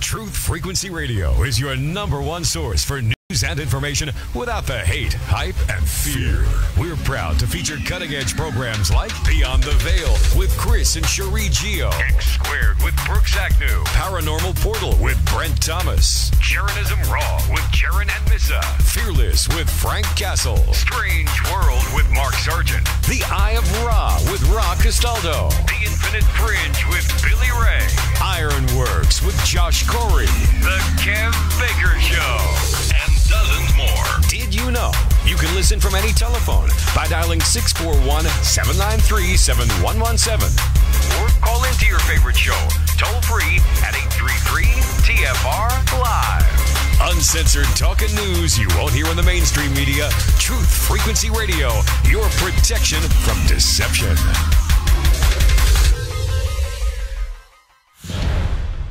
Truth Frequency Radio is your #1 source for news and information without the hate, hype, and fear. We're proud to feature cutting-edge programs like Beyond the Veil with Chris and Cherie Geo, X Squared with Brooks Agnew, Paranormal Portal with Brent Thomas, Jeranism RAW with Jeran and Missa, Fearless with Frank Castle, Strange World with Mark Sargent, The Eye of Ra with Ra Castaldo, The Infinite Fringe with Billy Ray, Ironworks with Josh Corey, The Kev Baker Show, and dozens more. Did you know you can listen from any telephone by dialing 641-793-7117 or call into your favorite show toll free at 833-TFR-LIVE. Uncensored talk and news you won't hear in the mainstream media. Truth Frequency Radio, your protection from deception.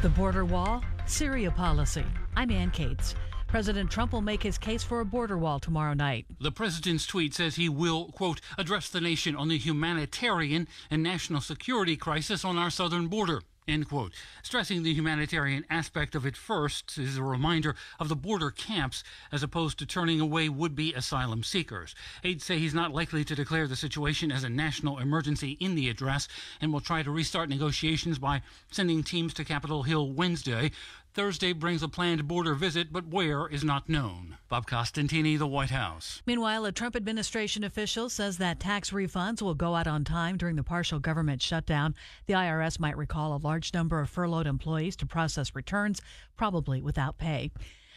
The border wall, Syria policy. I'm Ann Cates. President Trump will make his case for a border wall tomorrow night. The president's tweet says he will, quote, address the nation on the humanitarian and national security crisis on our southern border, end quote. Stressing the humanitarian aspect of it first is a reminder of the border camps as opposed to turning away would-be asylum seekers. Aides say he's not likely to declare the situation as a national emergency in the address and will try to restart negotiations by sending teams to Capitol Hill Wednesday. Thursday brings a planned border visit, but where is not known. Bob Costantini, the White House. Meanwhile, a Trump administration official says that tax refunds will go out on time during the partial government shutdown. The IRS might recall a large number of furloughed employees to process returns, probably without pay.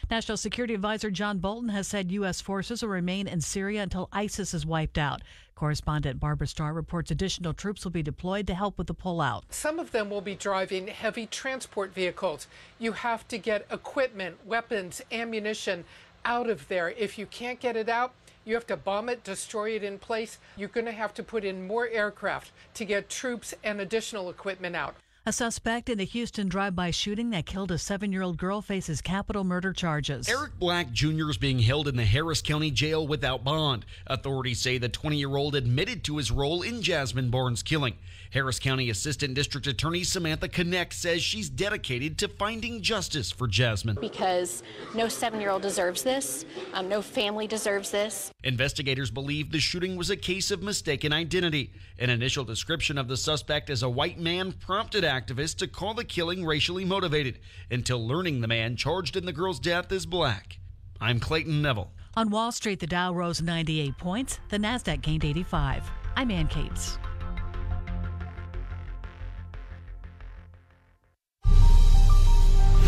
National Security Advisor John Bolton has said U.S. forces will remain in Syria until ISIS is wiped out. Correspondent Barbara Starr reports additional troops will be deployed to help with the pullout. Some of them will be driving heavy transport vehicles. You have to get equipment, weapons, ammunition out of there. If you can't get it out, you have to bomb it, destroy it in place. You're going to have to put in more aircraft to get troops and additional equipment out. A suspect in the Houston drive-by shooting that killed a 7-year-old girl faces capital murder charges. Eric Black Jr. is being held in the Harris County Jail without bond. Authorities say the 20-year-old admitted to his role in Jasmine Barnes' killing. Harris County Assistant District Attorney Samantha Connect says she's dedicated to finding justice for Jasmine. Because no 7-year-old deserves this. No family deserves this. Investigators believe the shooting was a case of mistaken identity. An initial description of the suspect as a white man prompted activists to call the killing racially motivated until learning the man charged in the girl's death is black. I'm Clayton Neville. On Wall Street, the Dow rose 98 points. The Nasdaq gained 85. I'm Ann Cates.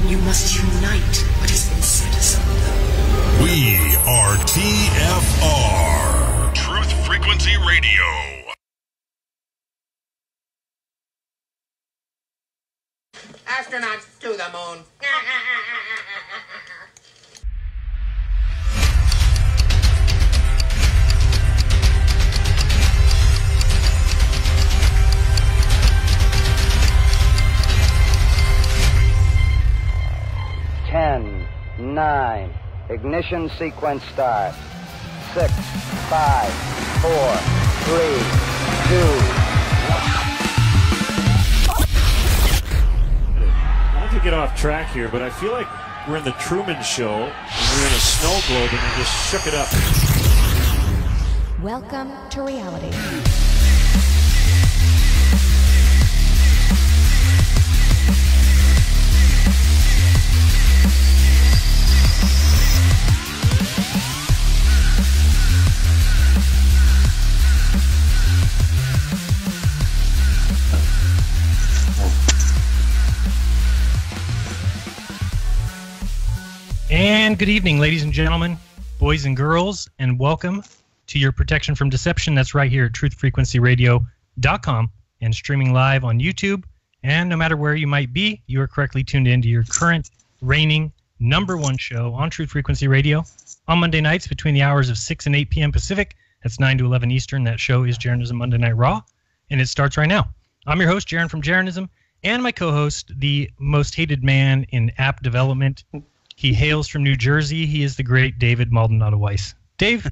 You must unite what has been set asunder. We are TFR. Truth Frequency Radio. Astronauts to the moon. Ten, 9, ignition sequence start. 6, 5, 4, 3, 2. Not to get off track here, but I feel like we're in the Truman Show, and we're in a snow globe, and we just shook it up. Welcome to reality. And good evening, ladies and gentlemen, boys and girls, and welcome to your protection from deception. That's right here at truthfrequencyradio.com and streaming live on YouTube. And no matter where you might be, you are correctly tuned into your current reigning #1 show on Truth Frequency Radio on Monday nights between the hours of 6 and 8 p.m. Pacific. That's 9 to 11 Eastern. That show is Jeranism Monday Night Raw, and it starts right now. I'm your host, Jeran from Jeranism, and my co-host, the most hated man in app development. He hails from New Jersey. He is the great David Maldonado Weiss. Dave,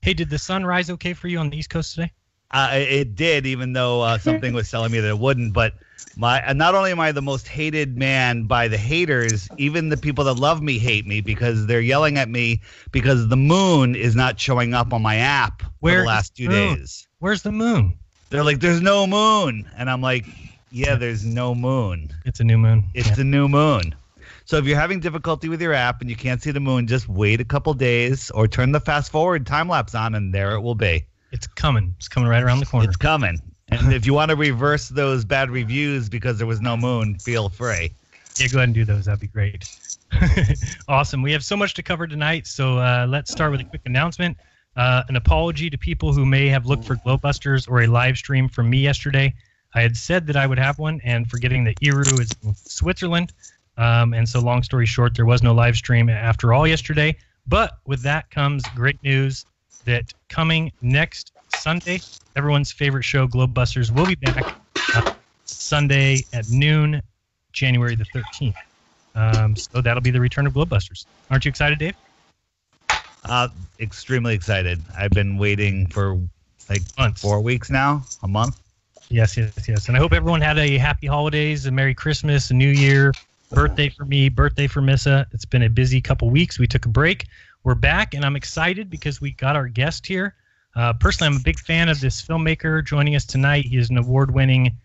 hey, did the sun rise okay for you on the East Coast today? It did, even though something was telling me that it wouldn't. But not only am I the most hated man by the haters, even the people that love me hate me because they're yelling at me because the moon is not showing up on my app for the last 2 days. Where's the moon? They're like, there's no moon. And I'm like, yeah, there's no moon. It's a new moon. It's a new moon. So if you're having difficulty with your app and you can't see the moon, just wait a couple days or turn the fast forward time lapse on and there it will be. It's coming. It's coming right around the corner. It's coming. And if you want to reverse those bad reviews because there was no moon, feel free. Yeah, go ahead and do those. That'd be great. Awesome. We have so much to cover tonight, so let's start with a quick announcement. An apology to people who may have looked for Glowbusters or a live stream from me yesterday. I had said that I would have one, and forgetting that Iru is in Switzerland. And so long story short, there was no live stream after all yesterday. But with that comes great news that coming next Sunday, everyone's favorite show, Glowbusters, will be back Sunday at noon, January the 13th. So that'll be the return of Glowbusters. Aren't you excited, Dave? Extremely excited. I've been waiting for like months. 4 weeks now, a month. Yes. And I hope everyone had a happy holidays, a Merry Christmas, a New Year, birthday for me, birthday for Missa. It's been a busy couple weeks. We took a break. We're back, and I'm excited because we got our guest here. Personally, I'm a big fan of this filmmaker joining us tonight. He is an award-winning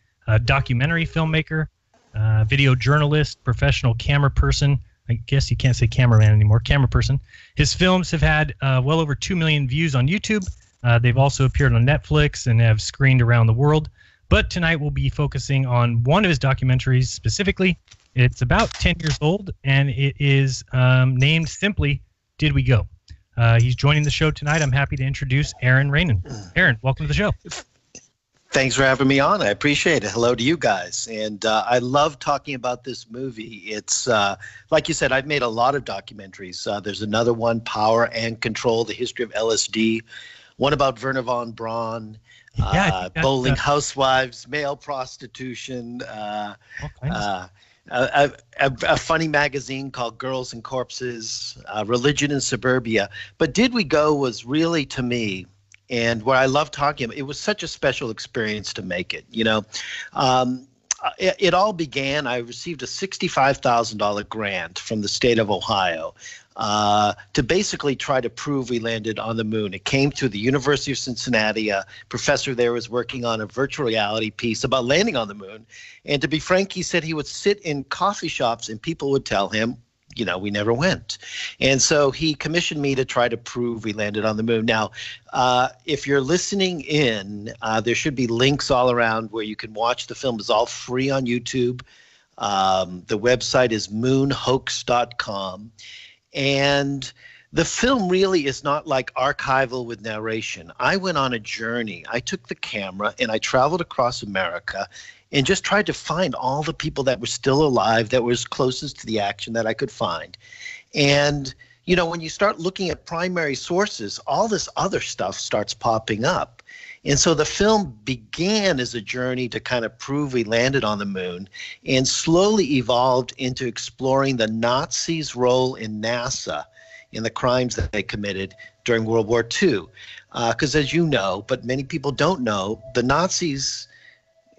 documentary filmmaker, video journalist, professional camera person. I guess you can't say cameraman anymore, camera person. His films have had well over 2 million views on YouTube. They've also appeared on Netflix and have screened around the world. But tonight we'll be focusing on one of his documentaries specifically. It's about 10 years old, and it is named simply Did We Go? He's joining the show tonight. I'm happy to introduce Aaron Rainin. Aaron, welcome to the show. Thanks for having me on. I appreciate it. Hello to you guys. And I love talking about this movie. It's, like you said, I've made a lot of documentaries. There's another one, Power and Control, the history of LSD. One about Werner von Braun. Bowling housewives, male prostitution, a funny magazine called Girls and Corpses, Religion in Suburbia. But Did We Go was really, to me, and what I love talking about, it was such a special experience to make it. You know, it all began, I received a $65,000 grant from the state of Ohio to basically try to prove we landed on the moon. It came to the University of Cincinnati. A professor there was working on a virtual reality piece about landing on the moon. And to be frank, he said he would sit in coffee shops and people would tell him, you know, we never went. And so he commissioned me to try to prove we landed on the moon. Now, if you're listening in, there should be links all around where you can watch the film. It's all free on YouTube. The website is moonhoax.com. And the film really is not like archival with narration. I went on a journey. I took the camera and I traveled across America and just tried to find all the people that were still alive, that was closest to the action that I could find. And, you know, when you start looking at primary sources, all this other stuff starts popping up. And so the film began as a journey to kind of prove we landed on the moon and slowly evolved into exploring the Nazis' role in NASA in the crimes that they committed during World War II. Because as you know, but many people don't know, the Nazis,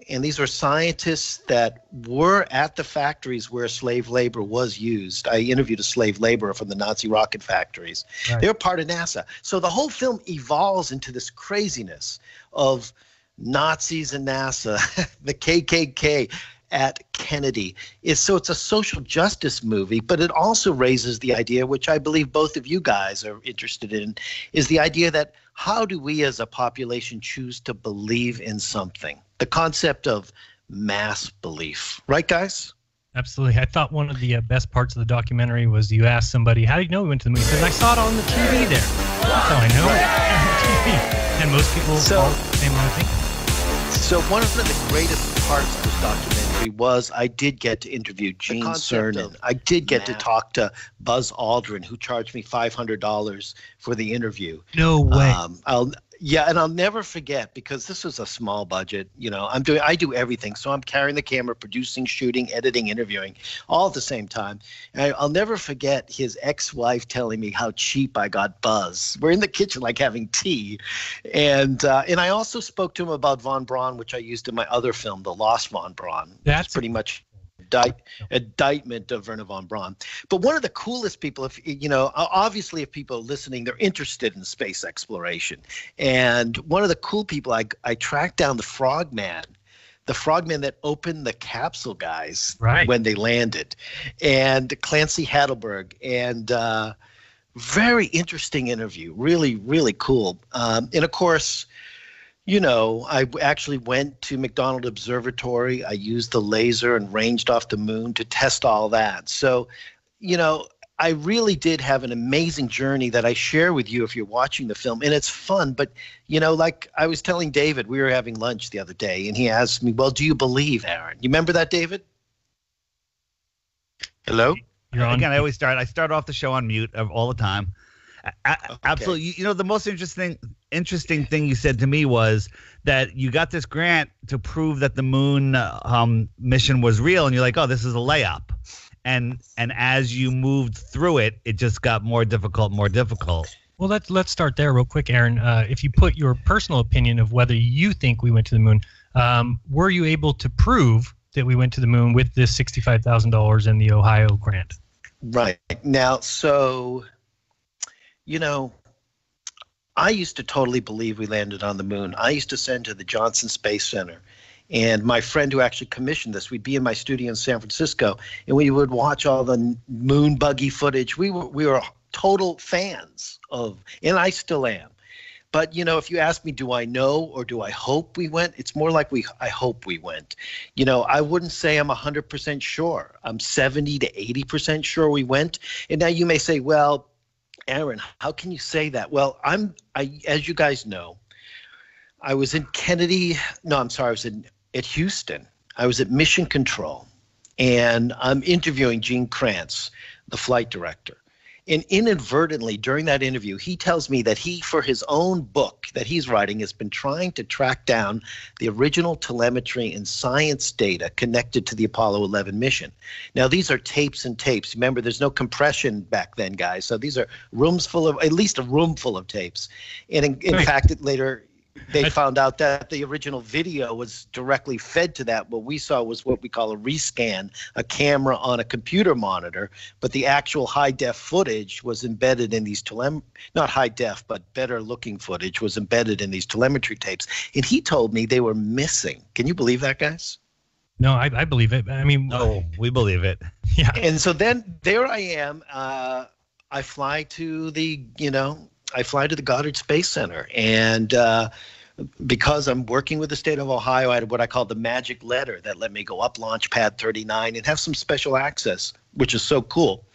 and these were scientists that were at the factories where slave labor was used. I interviewed a slave laborer from the Nazi rocket factories. Right. They were part of NASA. So the whole film evolves into this craziness of Nazis and NASA, the KKK at Kennedy. So it's a social justice movie, but it also raises the idea, which I believe both of you guys are interested in, is the idea that how do we as a population choose to believe in something? The concept of mass belief. Right, guys? Absolutely. I thought one of the best parts of the documentary was you asked somebody, how do you know we went to the moon? Because I saw it on the TV there. That's how I know. Right. And most people follow the same line of thinking. So one of the greatest parts of this documentary was I did get to interview Gene Cernan. I did get to talk to Buzz Aldrin, who charged me $500 for the interview. No way. Yeah, and I'll never forget, because this was a small budget. I do everything. So I'm carrying the camera, producing, shooting, editing, interviewing, all at the same time. And I'll never forget his ex-wife telling me how cheap I got Buzz. We're in the kitchen like having tea. And I also spoke to him about Von Braun, which I used in my other film, The Lost Von Braun. That's pretty much indictment of Werner von Braun. But one of the coolest people, obviously if people are listening, they're interested in space exploration. And one of the cool people, I tracked down the frogman that opened the capsule, guys, when they landed, and Clancy Heidelberg. And very interesting interview, really, really cool. And of course, I actually went to McDonald Observatory. I used the laser and ranged off the moon to test all that. So, I really did have an amazing journey that I share with you if you're watching the film. And it's fun. But, like I was telling David, we were having lunch the other day, and he asked me, well, do you believe, Aaron? You remember that, David? Hello? You're on. Again, I start off the show on mute all the time. Absolutely. The most interesting thing you said to me was that you got this grant to prove that the moon mission was real, and you're like, oh, this is a layup. And as you moved through it, it just got more difficult. Well, let's start there real quick, Aaron. If you put your personal opinion of whether you think we went to the moon, were you able to prove that we went to the moon with this $65,000 in the Ohio grant? Right. Now, so... I used to totally believe we landed on the moon. I used to send to the Johnson Space Center. And my friend who actually commissioned this, we'd be in my studio in San Francisco, and we would watch all the moon buggy footage. We were total fans of, and I still am. But, if you ask me, do I know or do I hope we went? It's more like I hope we went. I wouldn't say I'm 100% sure. I'm 70 to 80% sure we went. And now you may say, well, Aaron, how can you say that? Well, as you guys know, I was in at Houston. I was at Mission Control, and I'm interviewing Gene Kranz, the flight director. And inadvertently, during that interview, he tells me that he, for his own book that he's writing, has been trying to track down the original telemetry and science data connected to the Apollo 11 mission. Now, these are tapes and tapes. Remember, there's no compression back then, guys. So these are at least a room full of tapes. And in fact, later they found out that the original video was directly fed to that. What we saw was what we call a rescan, a camera on a computer monitor, but the actual high-def footage was embedded in these not high-def, but better-looking footage was embedded in these telemetry tapes. And he told me they were missing. Can you believe that, guys? No, I believe it. I mean, we believe it. Yeah. And so then there I am. I fly to the Goddard Space Center, and because I'm working with the state of Ohio, I had what I call the magic letter that let me go up Launch Pad 39 and have some special access, which is so cool.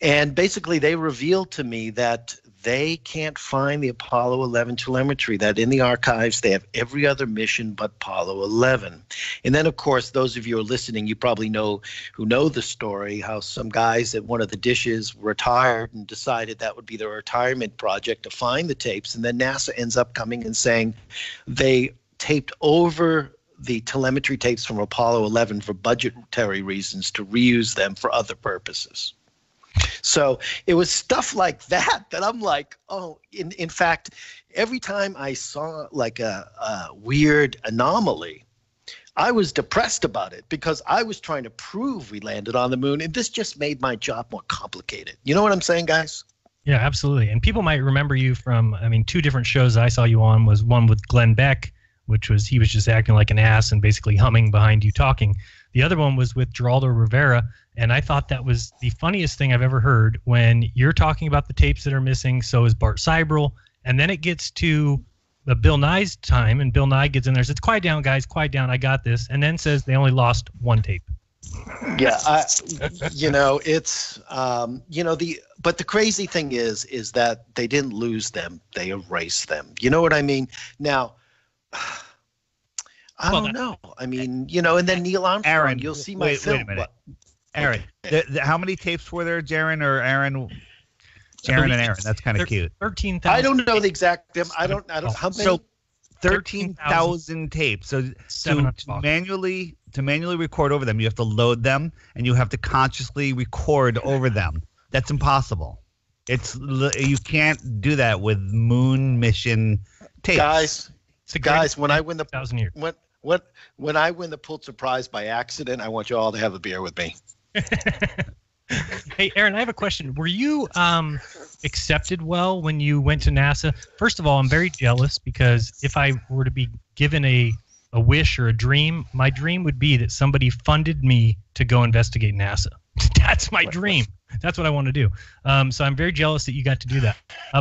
And basically, they revealed to me that they can't find the Apollo 11 telemetry, that in the archives they have every other mission but Apollo 11. And then, of course, those of you who are listening, you probably know the story, how some guys at one of the dishes retired and decided that would be their retirement project to find the tapes. And then NASA ends up coming and saying they taped over the telemetry tapes from Apollo 11 for budgetary reasons to reuse them for other purposes. So it was stuff like that I'm like, oh, in fact, every time I saw like a weird anomaly, I was depressed about it because I was trying to prove we landed on the moon, and this just made my job more complicated. You know what I'm saying, guys? Yeah, absolutely. And people might remember you from, two different shows I saw you on was one with Glenn Beck, which was he was just acting like an ass and basically humming behind you talking. The other one was with Geraldo Rivera, and I thought that was the funniest thing I've ever heard when you're talking about the tapes that are missing, so is Bart Seibel, and then it gets to Bill Nye's time, and Bill Nye gets in there and says, quiet down, guys, quiet down, I got this, and then says they only lost one tape. Yeah, it's, but the crazy thing is that they didn't lose them, they erased them. You know what I mean? Now, I don't know. I mean, and then Neil Armstrong, Aaron, you'll see my film. Wait a minute. Aaron, how many tapes were there, Jeran or Aaron? Aaron and Aaron. That's kind of cute. 13,000. I don't know the exact. I don't. How many? So 13,000 tapes. So to manually record over them, you have to load them and you have to consciously record over them. That's impossible. You can't do that with moon mission tapes. Guys, when I win the 1,000 years. When I win the Pulitzer Prize by accident, I want you all to have a beer with me. Hey, Aaron, I have a question. Were you accepted well when you went to NASA? First of all, I'm very jealous because if I were to be given a wish or a dream, my dream would be that somebody funded me to go investigate NASA. That's my dream. That's what I want to do. So I'm very jealous that you got to do that.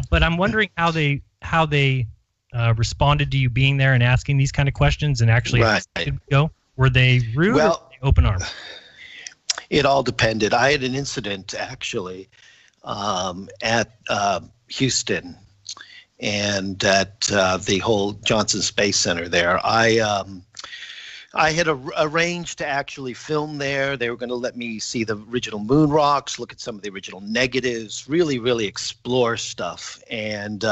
But I'm wondering how they responded to you being there and asking these kind of questions and actually go. Were they rude or were they open arms? It all depended. I had an incident actually at Houston and at the whole Johnson Space Center there. I had arranged to actually film there. They were going to let me see the original moon rocks, look at some of the original negatives, really, really explore stuff. And,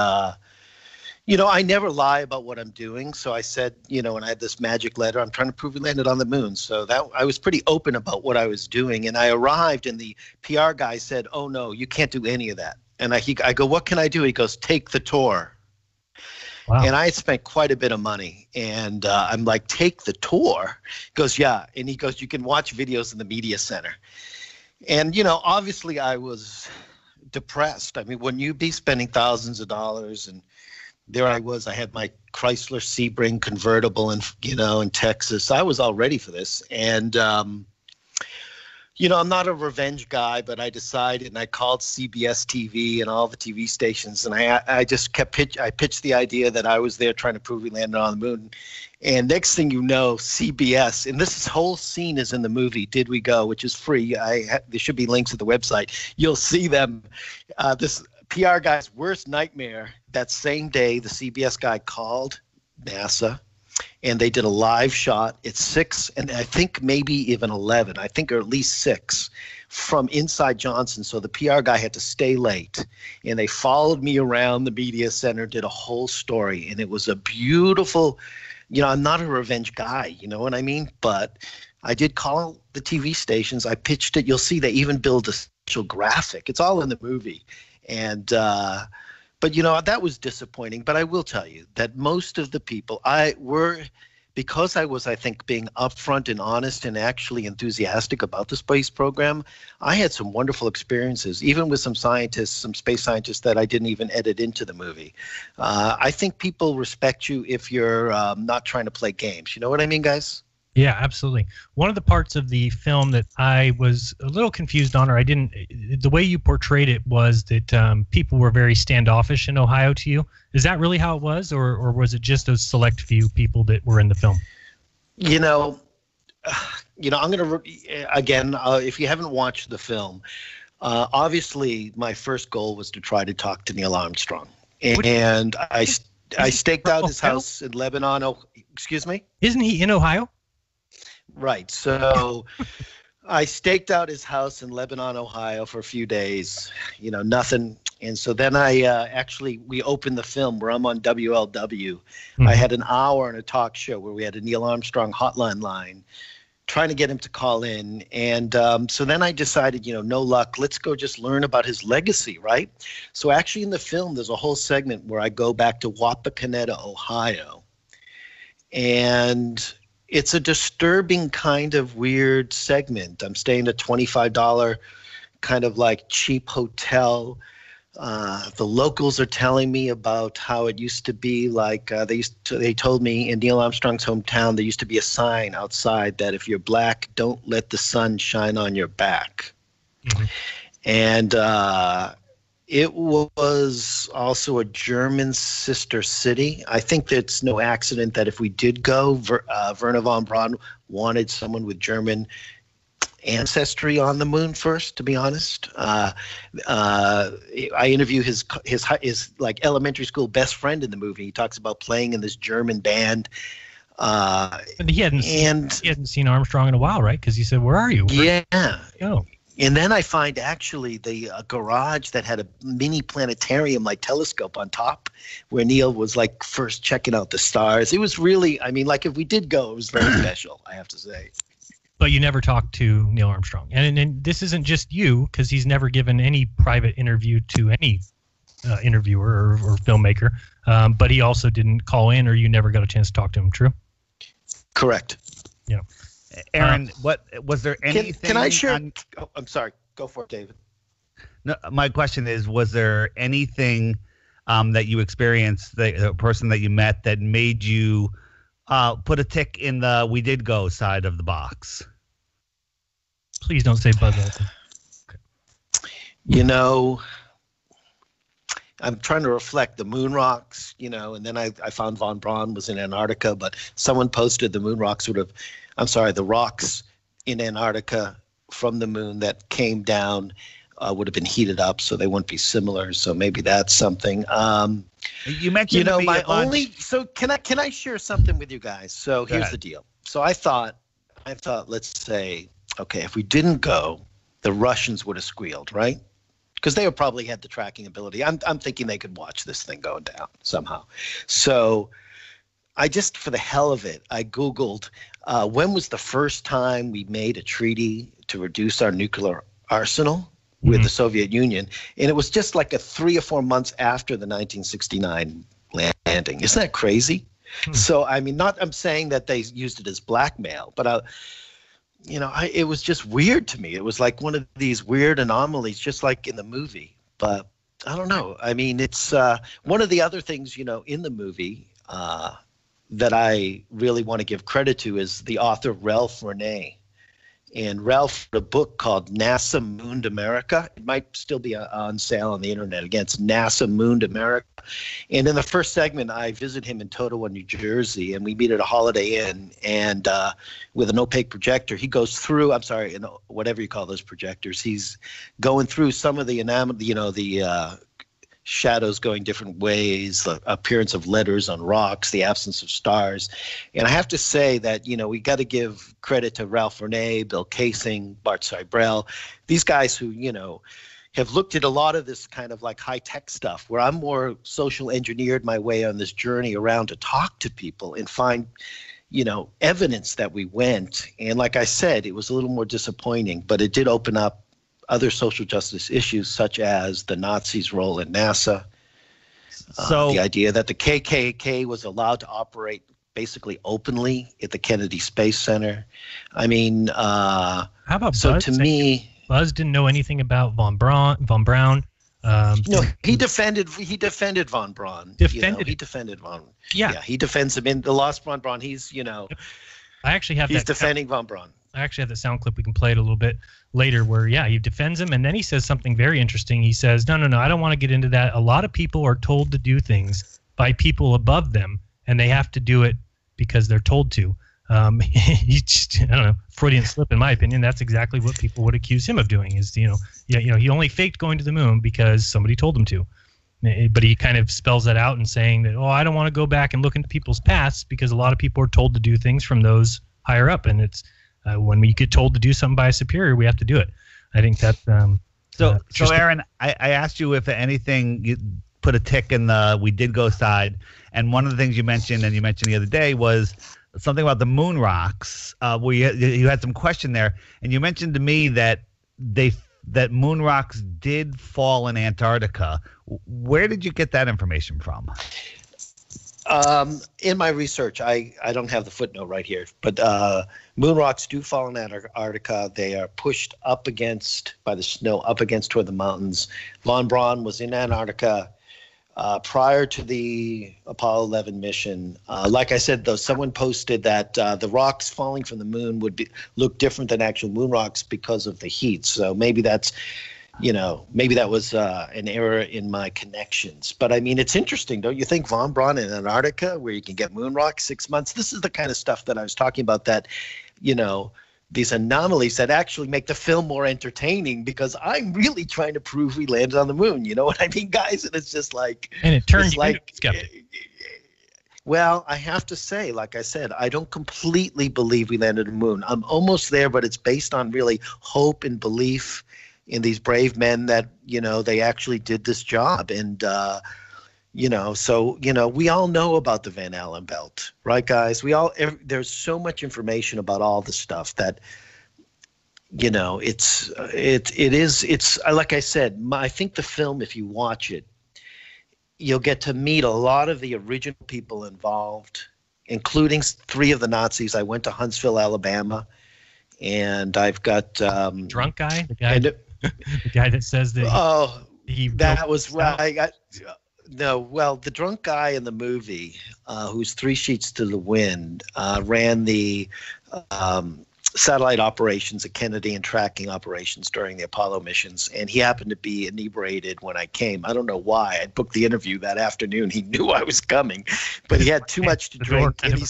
I never lie about what I'm doing. So I said, and I had this magic letter, I'm trying to prove we landed on the moon. So that I was pretty open about what I was doing. And I arrived and the PR guy said, oh, no, you can't do any of that. And I go, what can I do? He goes, take the tour. Wow. And I had spent quite a bit of money. And I'm like, take the tour? He goes, yeah. And he goes, you can watch videos in the media center. And, obviously I was depressed. I mean, when you be spending thousands of dollars and there I was, I had my Chrysler Sebring convertible in Texas. I was all ready for this. And, I'm not a revenge guy, but I decided and I called CBS TV and all the TV stations. And I just I pitched the idea that I was there trying to prove we landed on the moon. And next thing you know, CBS, and this whole scene is in the movie, Did We Go, which is free. There should be links at the website. You'll see them. This PR guy's worst nightmare. That same day, the CBS guy called NASA, and they did a live shot. It's 6, and I think maybe even 11. I think or at least 6 from inside Johnson. So the PR guy had to stay late, and they followed me around the media center, did a whole story, and it was a beautiful. I'm not a revenge guy. You know what I mean? But I did call the TV stations. I pitched it. You'll see they even build a special graphic. It's all in the movie. And, but that was disappointing. But I will tell you that most of the people because I was, I think, being upfront and honest and actually enthusiastic about the space program, I had some wonderful experiences, even with some space scientists that I didn't even edit into the movie. I think people respect you if you're not trying to play games. You know what I mean, guys? Yeah, absolutely. One of the parts of the film that I was a little confused on, or the way you portrayed it was that people were very standoffish in Ohio to you. Is that really how it was, or was it just those select few people that were in the film? I'm going to, again, if you haven't watched the film, obviously my first goal was to try to talk to Neil Armstrong. And I staked out his house in Lebanon. Oh, excuse me? Isn't he in Ohio? Right. So I staked out his house in Lebanon, Ohio for a few days, nothing. And so then we opened the film where I'm on WLW. Mm-hmm. I had an hour on a talk show where we had a Neil Armstrong hotline line trying to get him to call in. And so then I decided, no luck. Let's go just learn about his legacy, right? So actually in the film, there's a whole segment where I go back to Wapakoneta, Ohio. And it's a disturbing kind of weird segment. I'm staying at a $25 kind of like cheap hotel. The locals are telling me about how it used to be like they told me in Neil Armstrong's hometown there used to be a sign outside that if you're black, don't let the sun shine on your back. Mm-hmm. And it was also a German sister city. I think that it's no accident that if we did go, Werner von Braun wanted someone with German ancestry on the moon first, to be honest. I interview his like elementary school best friend in the movie. He talks about playing in this German band. But he hadn't seen Armstrong in a while, right? Because he said, "Where are you?" Yeah. Oh. And then I find actually the garage that had a mini planetarium-like telescope on top where Neil was like first checking out the stars. It was really, I mean, like if we did go, it was very special, I have to say. But you never talked to Neil Armstrong. And this isn't just you, because he's never given any private interview to any interviewer or filmmaker. But he also didn't call in, or you never got a chance to talk to him, true? Correct. Yeah. Aaron, what was there anything? Can I share? I'm sorry. Go for it, David. No, my question is: was there anything that you experienced, the person that you met, that made you put a tick in the "we did go" side of the box? Please don't say Buzz Aldrin. Okay. You know, I'm trying to reflect the moon rocks, you know, and then I found von Braun was in Antarctica, but someone posted the rocks in Antarctica from the moon that came down would have been heated up, so they wouldn't be similar. So maybe that's something. You mentioned, you know, my only. So can I share something with you guys? So here's the deal. So I thought, let's say, okay, if we didn't go, the Russians would have squealed, right? Because they would probably had the tracking ability. I'm thinking they could watch this thing going down somehow. So I just, for the hell of it, I Googled when was the first time we made a treaty to reduce our nuclear arsenal with the Soviet Union. And it was just like 3 or 4 months after the 1969 landing. Isn't that crazy? So, I mean, I'm saying that they used it as blackmail, but it was just weird to me. It was like one of these weird anomalies, just like in the movie. But I don't know. I mean, it's one of the other things, you know, in the movie that I really want to give credit to is the author Ralph Renee. And Ralph wrote a book called NASA Mooned America. It might still be on sale on the internet. Again, it's NASA Mooned America. And in the first segment, I visit him in Totowa, New Jersey, and we meet at a Holiday Inn. And with an opaque projector, he goes through, whatever you call those projectors, he's going through some of the enamel, you know, the shadows going different ways, the appearance of letters on rocks, the absence of stars. And I have to say that, you know, we got to give credit to Ralph Renee, Bill Kaysing, Bart Seibel, these guys who, you know, have looked at a lot of this kind of like high-tech stuff where I'm more social engineered my way on this journey around to talk to people and find, you know, evidence that we went. And like I said, it was a little more disappointing, but it did open up other social justice issues such as the Nazis' role in NASA, the idea that the KKK was allowed to operate basically openly at the Kennedy Space Center. I mean, how about so Buzz? To me, Buzz didn't know anything about von Braun. No, he defended von Braun. He defended von. Yeah, he defends him in the Lost von Braun. He's, you know, I actually have. He's defending von Braun. I actually have the sound clip. We can play it a little bit later where, he defends him. And then he says something very interesting. He says, no, I don't want to get into that. A lot of people are told to do things by people above them, and they have to do it because they're told to. He just, I don't know, Freudian slip, in my opinion. That's exactly what people would accuse him of doing is, he only faked going to the moon because somebody told him to. But he kind of spells that out and saying that, I don't want to go back and look into people's pasts because a lot of people are told to do things from those higher up. And it's, when we get told to do something by a superior, we have to do it. I think that's so Aaron, I asked you if anything you put a tick in the "we did go" side, and one of the things you mentioned the other day was something about the moon rocks. Where you had some question there, and you mentioned to me that that moon rocks did fall in Antarctica. Where did you get that information from? In my research, I don't have the footnote right here, but moon rocks do fall in Antarctica. They are pushed by the snow up against toward the mountains. Von Braun was in Antarctica prior to the Apollo 11 mission. Like I said, though, someone posted that the rocks falling from the moon would look different than actual moon rocks because of the heat. So maybe that's, maybe that was an error in my connections. But I mean, it's interesting, don't you think? Von Braun in Antarctica, where you can get moon rocks 6 months. This is the kind of stuff that I was talking about that, these anomalies that actually make the film more entertaining because I'm really trying to prove we landed on the moon. You know what I mean, guys? And it's just like, and it turns like, Well, I have to say, like I said, I don't completely believe we landed on the moon. I'm almost there, but it's based on really hope and belief in these brave men that, they actually did this job. And, so, we all know about the Van Allen belt, right, guys? There's so much information about all this stuff that, it's like I said, I think the film, if you watch it, you'll get to meet a lot of the original people involved, including 3 of the Nazis. I went to Huntsville, Alabama, and I've got drunk guy, the guy that says that. That was right. The drunk guy in the movie, who's 3 sheets to the wind, ran the satellite operations at Kennedy and tracking operations during the Apollo missions, and he happened to be inebriated when I came. I don't know why. I booked the interview that afternoon. He knew I was coming, but he had too much to drink, and and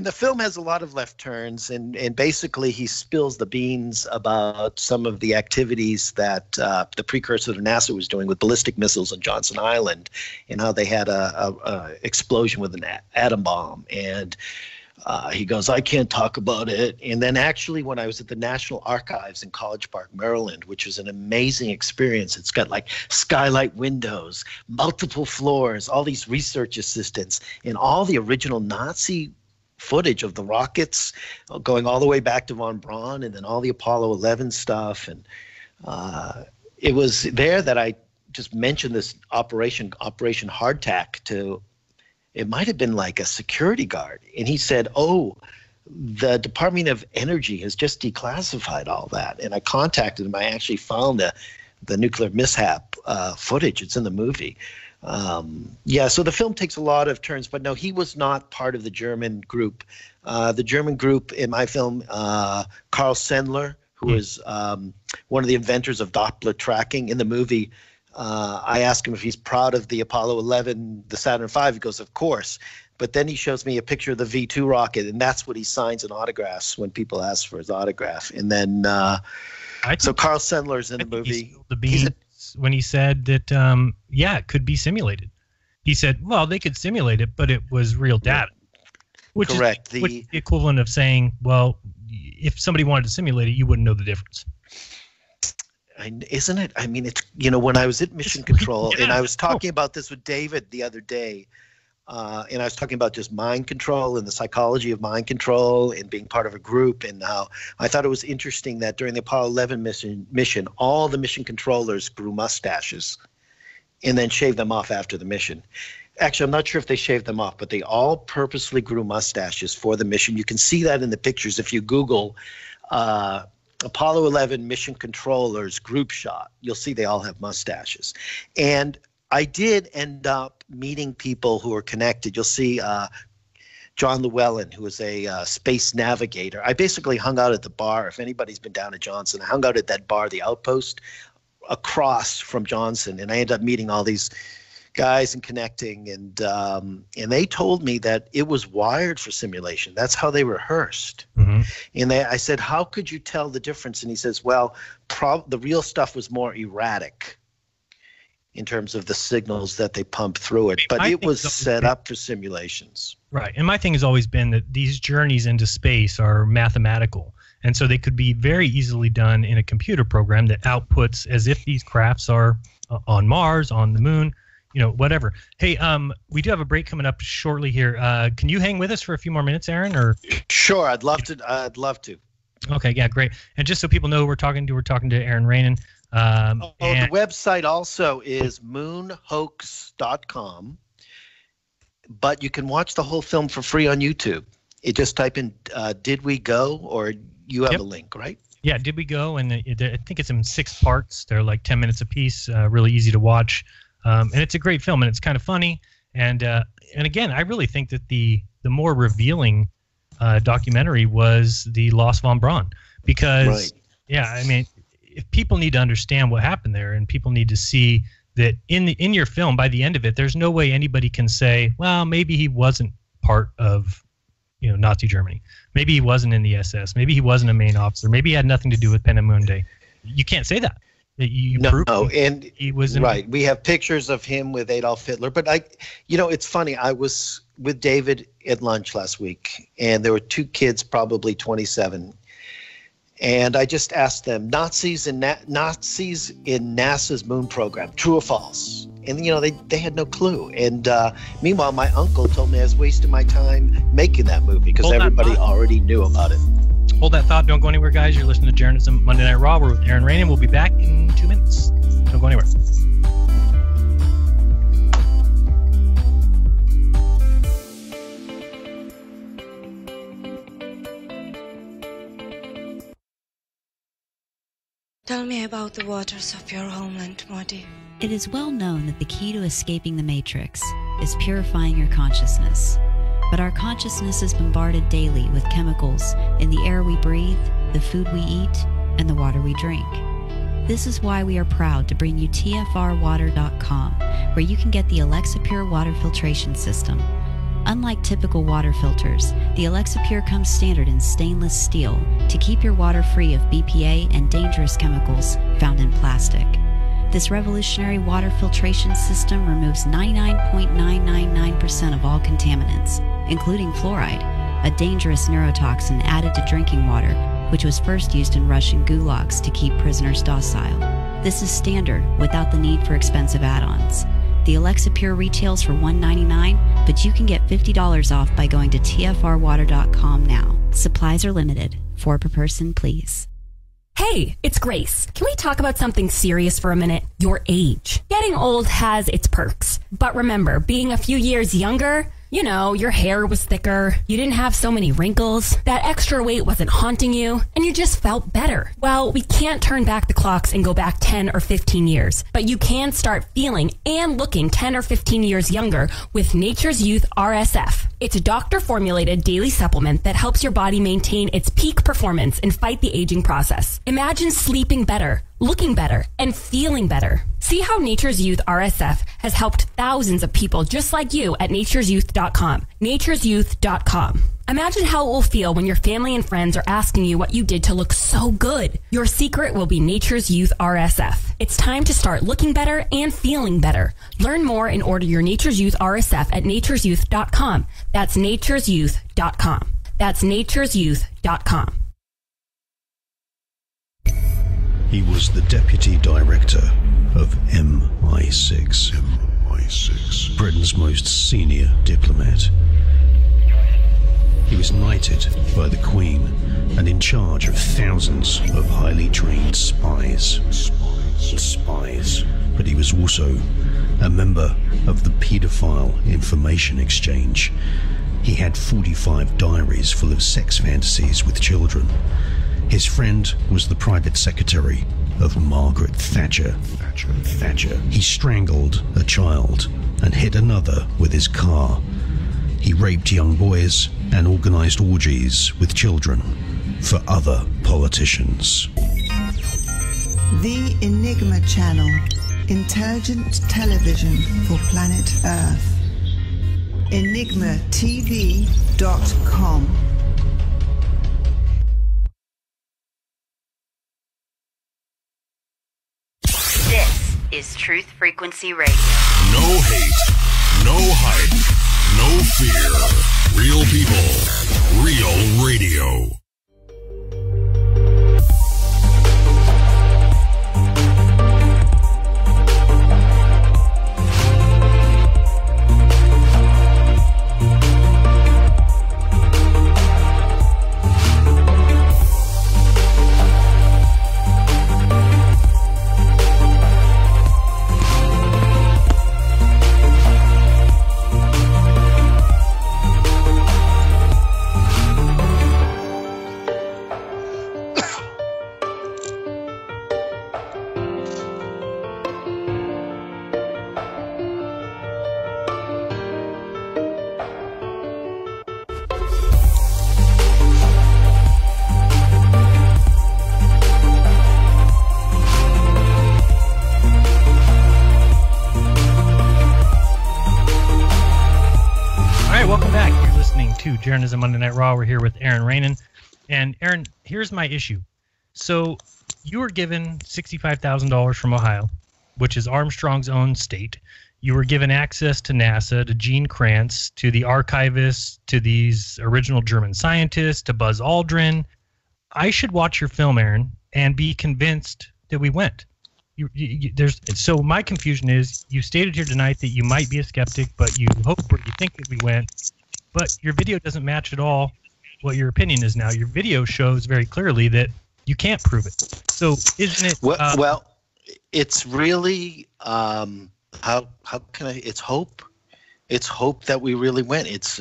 the film has a lot of left turns, and basically he spills the beans about some of the activities that the precursor to NASA was doing with ballistic missiles on Johnson Island, and how they had a explosion with an atom bomb. And he goes, I can't talk about it. And then actually when I was at the National Archives in College Park, Maryland, which was an amazing experience, it's got like skylight windows, multiple floors, all these research assistants, and all the original Nazi footage of the rockets going all the way back to von Braun, and then all the Apollo 11 stuff. And it was there that I just mentioned this Operation Hardtack to, it might have been like a security guard. And he said, the Department of Energy has just declassified all that. And I contacted him. I actually found the nuclear mishap footage. It's in the movie. So the film takes a lot of turns. But no, he was not part of the German group. The German group in my film, Karl Sendler, who is one of the inventors of Doppler tracking in the movie, I asked him if he's proud of the Apollo 11, the Saturn V. He goes, of course. But then he shows me a picture of the V2 rocket, and that's what he signs in autographs when people ask for his autograph. And then, so Karl Sendler's in the movie. When he said that, it could be simulated. He said, well, they could simulate it, but it was real data. Which correct. Is the equivalent of saying, well, if somebody wanted to simulate it, you wouldn't know the difference. Isn't it? I mean, it's, when I was at Mission Control, and I was talking about this with David the other day, and I was talking about just mind control and the psychology of mind control and being part of a group, and how I thought it was interesting that during the Apollo 11 mission, all the mission controllers grew mustaches and then shaved them off after the mission. Actually, I'm not sure if they shaved them off, but they all purposely grew mustaches for the mission. You can see that in the pictures if you Google Apollo 11 mission controllers group shot. You'll see they all have mustaches. And I did end up meeting people who are connected. You'll see John Llewellyn, who is a space navigator. I basically hung out at the bar. If anybody's been down to Johnson, I hung out at that bar, the Outpost, across from Johnson. And I ended up meeting all these guys and connecting, and they told me that it was wired for simulation. That's how they rehearsed. Mm-hmm. And I said, how could you tell the difference? And he says, well, the real stuff was more erratic in terms of the signals that they pump through it, but it was set up for simulations. Right. And my thing has always been that these journeys into space are mathematical, and so they could be very easily done in a computer program that outputs as if these crafts are on Mars, on the moon, whatever. Hey, we do have a break coming up shortly here. Can you hang with us for a few more minutes, Aaron? Or sure, I'd love to. Okay, yeah, great. And just so people know who we're talking to Aaron Rainin. The website also is moonhoax.com, but you can watch the whole film for free on YouTube. You just type in Did We Go, or you have a link, right? Yeah, Did We Go? And I think it's in 6 parts. They're like 10 minutes apiece, really easy to watch. And it's a great film, and it's kind of funny. And again, I really think that the more revealing documentary was the Lost von Braun, because, I mean, if people need to understand what happened there, and people need to see that in your film, by the end of it, there's no way anybody can say, well, maybe he wasn't part of Nazi Germany. Maybe he wasn't in the SS. Maybe he wasn't a main officer. Maybe he had nothing to do with Peenemünde. You can't say that. No, and he was right. We have pictures of him with Adolf Hitler. But it's funny. I was with David at lunch last week, and there were two kids, probably 27, and I just asked them, Nazis in NASA's moon program, true or false? And they had no clue. And meanwhile, my uncle told me I was wasting my time making that movie because everybody already knew about it. Hold that thought. Don't go anywhere, guys. You're listening to Jeranism Monday Night Raw. We're with Aaron Rainin. We'll be back in 2 minutes. Don't go anywhere. Tell me about the waters of your homeland, Marty. It is well known that the key to escaping the Matrix is purifying your consciousness. But our consciousness is bombarded daily with chemicals in the air we breathe, the food we eat, and the water we drink. This is why we are proud to bring you TFRwater.com, where you can get the Alexa Pure water filtration system. Unlike typical water filters, the Alexa Pure comes standard in stainless steel to keep your water free of BPA and dangerous chemicals found in plastic. This revolutionary water filtration system removes 99.999% of all contaminants, including fluoride, a dangerous neurotoxin added to drinking water, which was first used in Russian gulags to keep prisoners docile. This is standard without the need for expensive add-ons. The Alexa Pure retails for $199, but you can get $50 off by going to TFRwater.com now. Supplies are limited. 4 per person, please. Hey, it's Grace. Can we talk about something serious for a minute? Your age. Getting old has its perks. But remember, being a few years younger, your hair was thicker, you didn't have so many wrinkles, that extra weight wasn't haunting you, and you just felt better. Well, we can't turn back the clocks and go back 10 or 15 years, but you can start feeling and looking 10 or 15 years younger with Nature's Youth RSF. It's a doctor-formulated daily supplement that helps your body maintain its peak performance and fight the aging process. Imagine sleeping better, looking better, and feeling better. See how Nature's Youth RSF has helped thousands of people just like you at natureyouth.com. Natureyouth.com. Imagine how it will feel when your family and friends are asking you what you did to look so good. Your secret will be Nature's Youth RSF. It's time to start looking better and feeling better. Learn more and order your Nature's Youth RSF at natureyouth.com. That's natureyouth.com. That's natureyouth.com. He was the deputy director of MI6. Britain's most senior diplomat. He was knighted by the Queen and in charge of thousands of highly trained spies. But he was also a member of the Paedophile Information Exchange. He had 45 diaries full of sex fantasies with children. His friend was the private secretary of Margaret Thatcher. He strangled a child and hit another with his car. He raped young boys and organized orgies with children for other politicians. The Enigma Channel, intelligent television for planet Earth. EnigmaTV.com. This is Truth Frequency Radio. No hate, no hype, no fear. Real people, real radio. Jeranism Monday Night Raw. We're here with Aaron Rainin. And Aaron, here's my issue. So you were given $65,000 from Ohio, which is Armstrong's own state. You were given access to NASA, to Gene Kranz, to the archivists, to these original German scientists, to Buzz Aldrin. I should watch your film, Aaron, and be convinced that we went. So my confusion is, you stated here tonight that you might be a skeptic, but you hope or you think that we went, but your video doesn't match at all what your opinion is now. Your video shows very clearly that you can't prove it. So isn't it? Well, it's really how can I? It's hope. It's hope that we really went. It's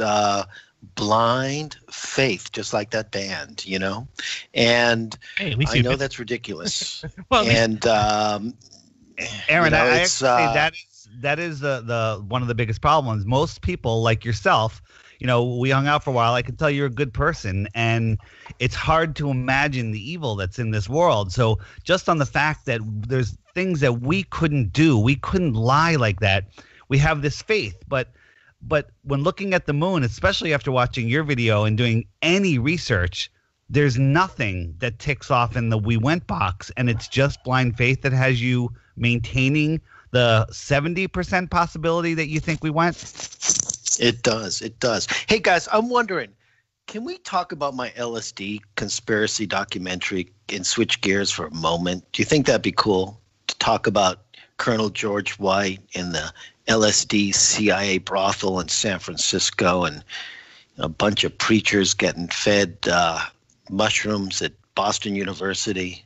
blind faith, just like that band, you know. And hey, at least I know that's ridiculous. Well, and Aaron, you know, I say that is the one of the biggest problems. Most people like yourself, you know, we hung out for a while. I can tell you're a good person, and it's hard to imagine the evil that's in this world. So just on the fact that there's things that we couldn't do, we couldn't lie like that. We have this faith, but when looking at the moon, especially after watching your video and doing any research, there's nothing that ticks off in the we went box, and it's just blind faith that has you maintaining the 70% possibility that you think we went. It does. It does. Hey, guys, I'm wondering, can we talk about my LSD conspiracy documentary and switch gears for a moment? Do you think that'd be cool to talk about Colonel George White and the LSD CIA brothel in San Francisco and a bunch of preachers getting fed mushrooms at Boston University?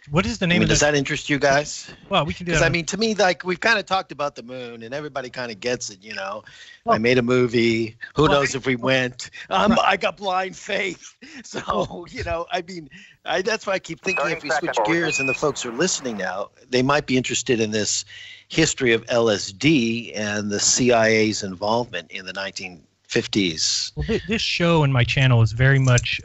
What is the name of does that interest you guys? Well, we can do that. Because, I mean, to me, like, we've kind of talked about the moon, and everybody kind of gets it, you know. Well, I made a movie. Who knows if we went? I got blind faith. So, you know, I mean, that's why I keep thinking if we switch gears and the folks who are listening now, they might be interested in this history of LSD and the CIA's involvement in the 1950s. Well, this show and my channel is very much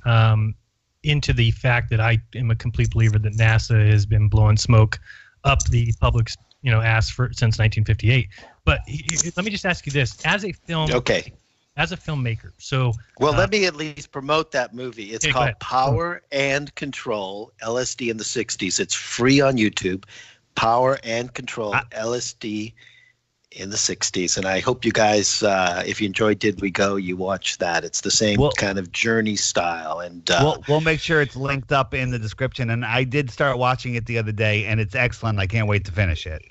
into the fact that I am a complete believer that NASA has been blowing smoke up the public's, you know, ass since 1958. But let me just ask you this: as a filmmaker, so let me at least promote that movie. It's called Power and Control: LSD in the '60s. It's free on YouTube. Power and Control: LSD in the 60s. And I hope you guys, if you enjoyed Did We Go, you watch that. It's the same kind of journey style. And we'll make sure it's linked up in the description. And I did start watching it the other day, and it's excellent. I can't wait to finish it.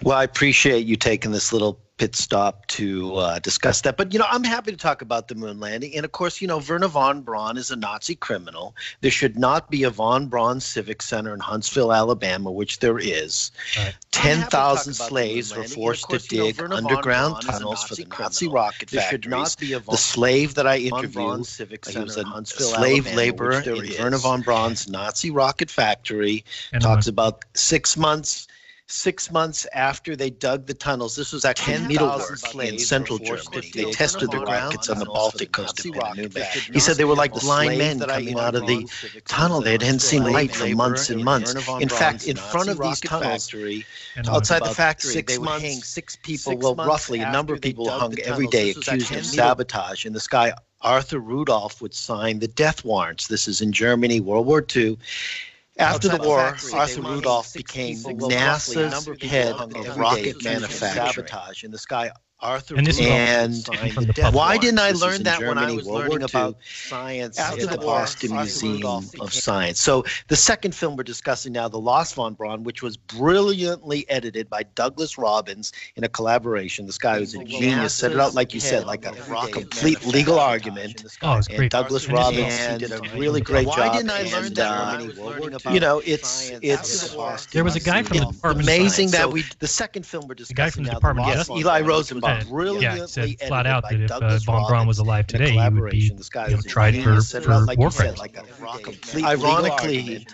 Well, I appreciate you taking this little pit stop to discuss that. But, you know, I'm happy to talk about the moon landing. And, of course, you know, Werner von Braun is a Nazi criminal. There should not be a von Braun Civic Center in Huntsville, Alabama, which there is. Right. 10,000 slaves were forced to dig underground tunnels for the Nazi rocket factories. The slave that I interviewed, he was a slave laborer in Werner von Braun's Nazi rocket factory, talks about 6 months. 6 months after they dug the tunnels, this was actually Mittelwerk in central Germany. They tested the rockets on the Baltic coast of Nuremberg. He said they were like blind men coming out of the tunnel. They hadn't seen light for months and months. In fact, in front of these tunnels, outside the factory, they would hang 6 people. Well, roughly, a number of people hung every day accused of sabotage. And this guy, Arthur Rudolph, would sign the death warrants. This is in Germany, World War II. After the war, Arthur Rudolph became NASA's head of rocket manufacturing. And this guy, Arthur Rudolph, why didn't I learn that when I was learning about science after the Boston Museum of Science? So the second film we're discussing now, The Lost von Braun, which was brilliantly edited by Douglas Robbins in a collaboration. This guy was a genius, set it out like you said, like a complete legal argument. Oh, it's great. And Douglas Robbins, he did a really great job. Why didn't I learn that when I was learning about, you know, it's there was a guy from the Department amazing that the second film we're discussing now, The Lost, Eli Rosenbaum. Said flat out that if von Braun was alive today, he would be tried for war crimes. Ironically,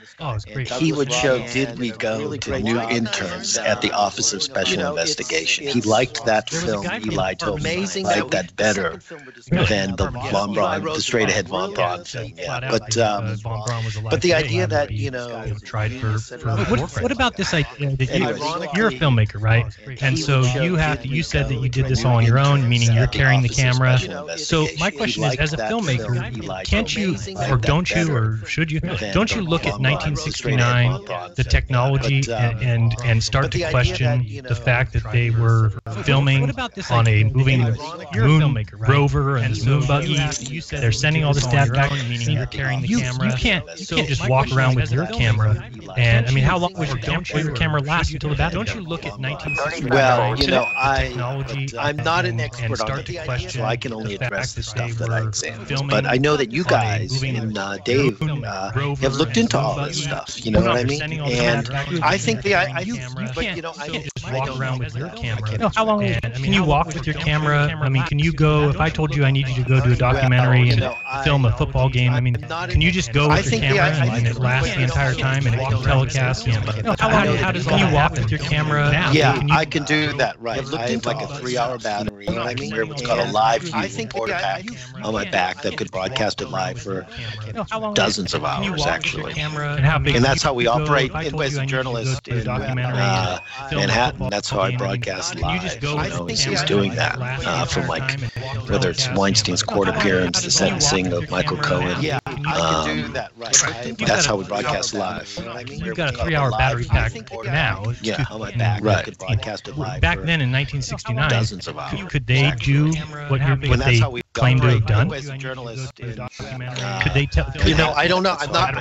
he would show Did We Go to new interns at the Office of Special Investigation. He liked that film. Eli told me he liked that better than the von Braun, the straight ahead von Braun thing. Yeah, but the idea that, you know, tried for war crimes. What about this idea that you're a filmmaker, right? And so you said that you did did this all on your own, meaning you're carrying the camera. So my question is, as a filmmaker, can't you, or don't you, or should you, don't you look at 1969, the technology, and start to question the fact that they were filming on a moving moon rover and this moon buggy? They're sending all the staff back, meaning you're carrying the camera. You can't just walk around with your camera. And I mean, how long would your camera last until the battery? Don't you look at 1969? Well, you know, I'm not an expert on it, so I can only address the stuff that I examine. But I know that you guys and Dave have looked into all this stuff. You know what I mean? And I think but you know, I don't just walk around with your camera. No, how long? Can you walk with your camera? I mean, can you go? If I told you I need you to go do a documentary and film a football game, I mean, can you just go with your camera and it lasts the entire time and it can telecast? Can you walk with your camera? Yeah, I can do that. Right. I have like a 3-hour battery. You know, I can wear what's called a live fusion quarter pack on my back that could broadcast it live for dozens of hours, actually. And that's how we operate as a journalist in Manhattan. That's how I broadcast live. You know, he's doing that from like, whether it's Weinstein's court appearance, the sentencing of Michael Cohen. That's how we broadcast live. You've got a 3-hour battery pack now. Yeah, on my back. Right. Could broadcast it live. Back then in 1969, dozens of hours. Could they do what they claim to have done? As a journalist, could they tell? You know, I don't know. I'm not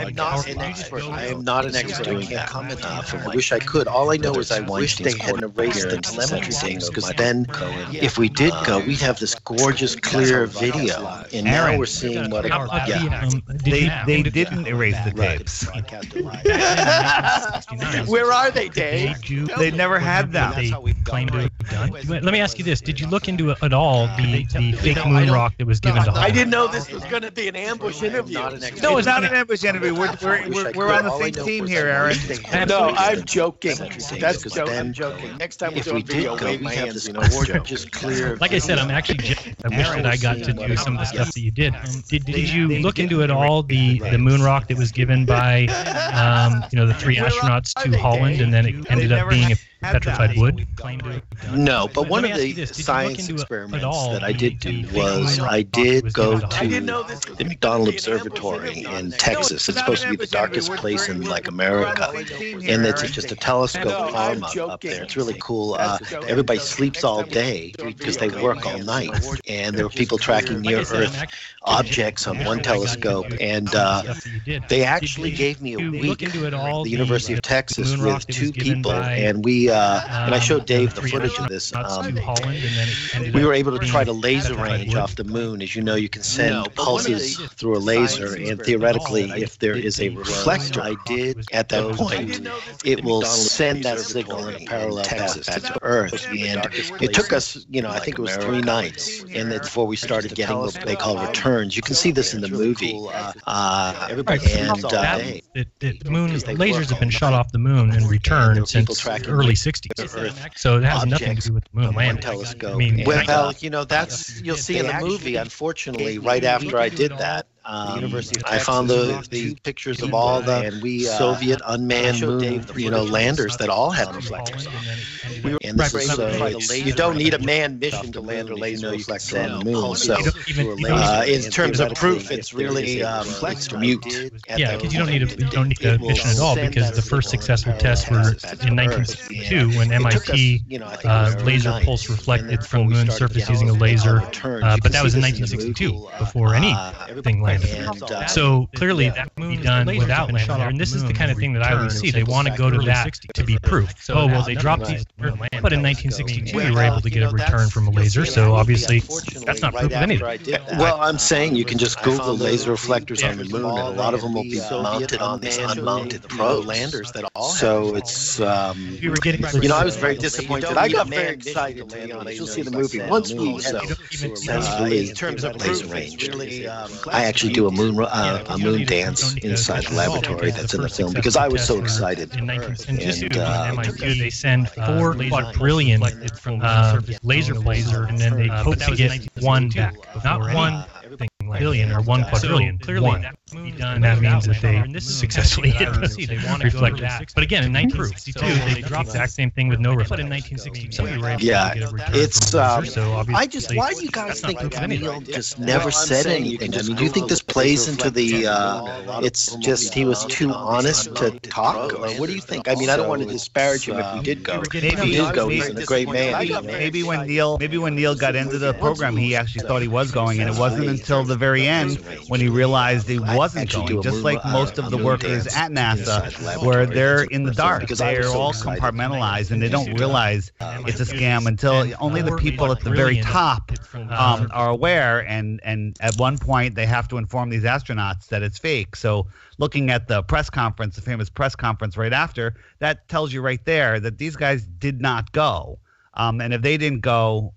an expert. I am not an expert doing that. I wish I could. All I know is I wish they hadn't erased the telemetry things, because then, if we did go, we'd have this gorgeous, clear video. And now we're seeing what. They didn't erase the tapes. Where are they, Dave? They never had them. They claim to have done. Let me ask you this: did you look into at all the fake moon rock that was given to Holland? I didn't know this was going to be an ambush interview. No, it's not an ambush interview. We're on the same team here, Aaron. No, I'm joking. That's joking. I'm joking. Next time we do a video, we have this gorgeous, clear. Like I said, I wish that I got to do some of the stuff that you did. Did you look into at all the moon rock that was given by the 3 astronauts to Holland, and then it ended up being a petrified wood? No, but one of the science experiments that I did do was I did go to the McDonald Observatory in Texas. It's supposed to be the darkest place in like America, and it's just a telescope farm up there. It's really cool. Everybody sleeps all day because they work all night, and there were people tracking near-Earth objects on one telescope, and they actually gave me a week at the University of Texas with 2 people, and we and I showed Dave the footage of this. We were able to try to laser range off the moon. As you know, you can send pulses through a laser, and theoretically, if there is a reflector, at that point, it will send that signal in a parallel path back to Earth. And it took us, I think it was 3 nights, and before we started getting what they call returns. You can see this in the movie. The moon lasers have been shot off the moon and returned since early 60s. So it has nothing to do with the moon landing. Telescope. That's you'll see in the movie. Unfortunately, right after I did that, I found the 2 pictures of all the Soviet unmanned moon, landers that all had reflectors on. And this is you don't need a manned mission to land a laser reflector on the moon. So, in terms of proof, it's really mute. Yeah, because you don't need a mission at all, because the first successful tests were in 1962 when MIT laser pulse reflected from the moon surface using a laser. But that was in 1962, before anything landed. So clearly that can be done without landing there, and this is the kind of thing that I always see. They want to go to that to be proof. Oh, well, they dropped these, but in 1962 they were able to get a return from a laser, so obviously that's not proof of anything. Well, I'm saying you can just Google laser reflectors on the moon, and a lot of them will be mounted on these unmounted probes. So it's, I was very disappointed. I got very excited, to be honest. You'll see the movie once we successfully laser range. I actually do a moon dance inside the laboratory that's in the film because I was so excited. In 1962, MIT, they send 4 quadrillion laser pulsar, and then they hope to get 1 back. Not one thing billion or 1 quadrillion. So clearly, that moved on, and that means that they successfully hit the reflect that. But again, in 1962, they dropped the exact same thing with no reflect. But in 1962, we were able to get a return it's. I just. Why do you guys think Neil just never said anything? I mean, do you think this plays into the? It's just he was too honest to talk, or what do you think? I mean, I don't want to disparage him if he did go. If he did go, he's a great man. Maybe when Neil got into the program, he actually thought he was going, and it wasn't until the very end when he realized he wasn't going. Just like most of the workers at NASA, where they're in the dark, they're all compartmentalized, and they don't realize it's a scam until only the people at the very top are aware. And at one point, they have to inform these astronauts that it's fake. So looking at the press conference, the famous press conference right after, that tells you right there that these guys did not go. And if they didn't go,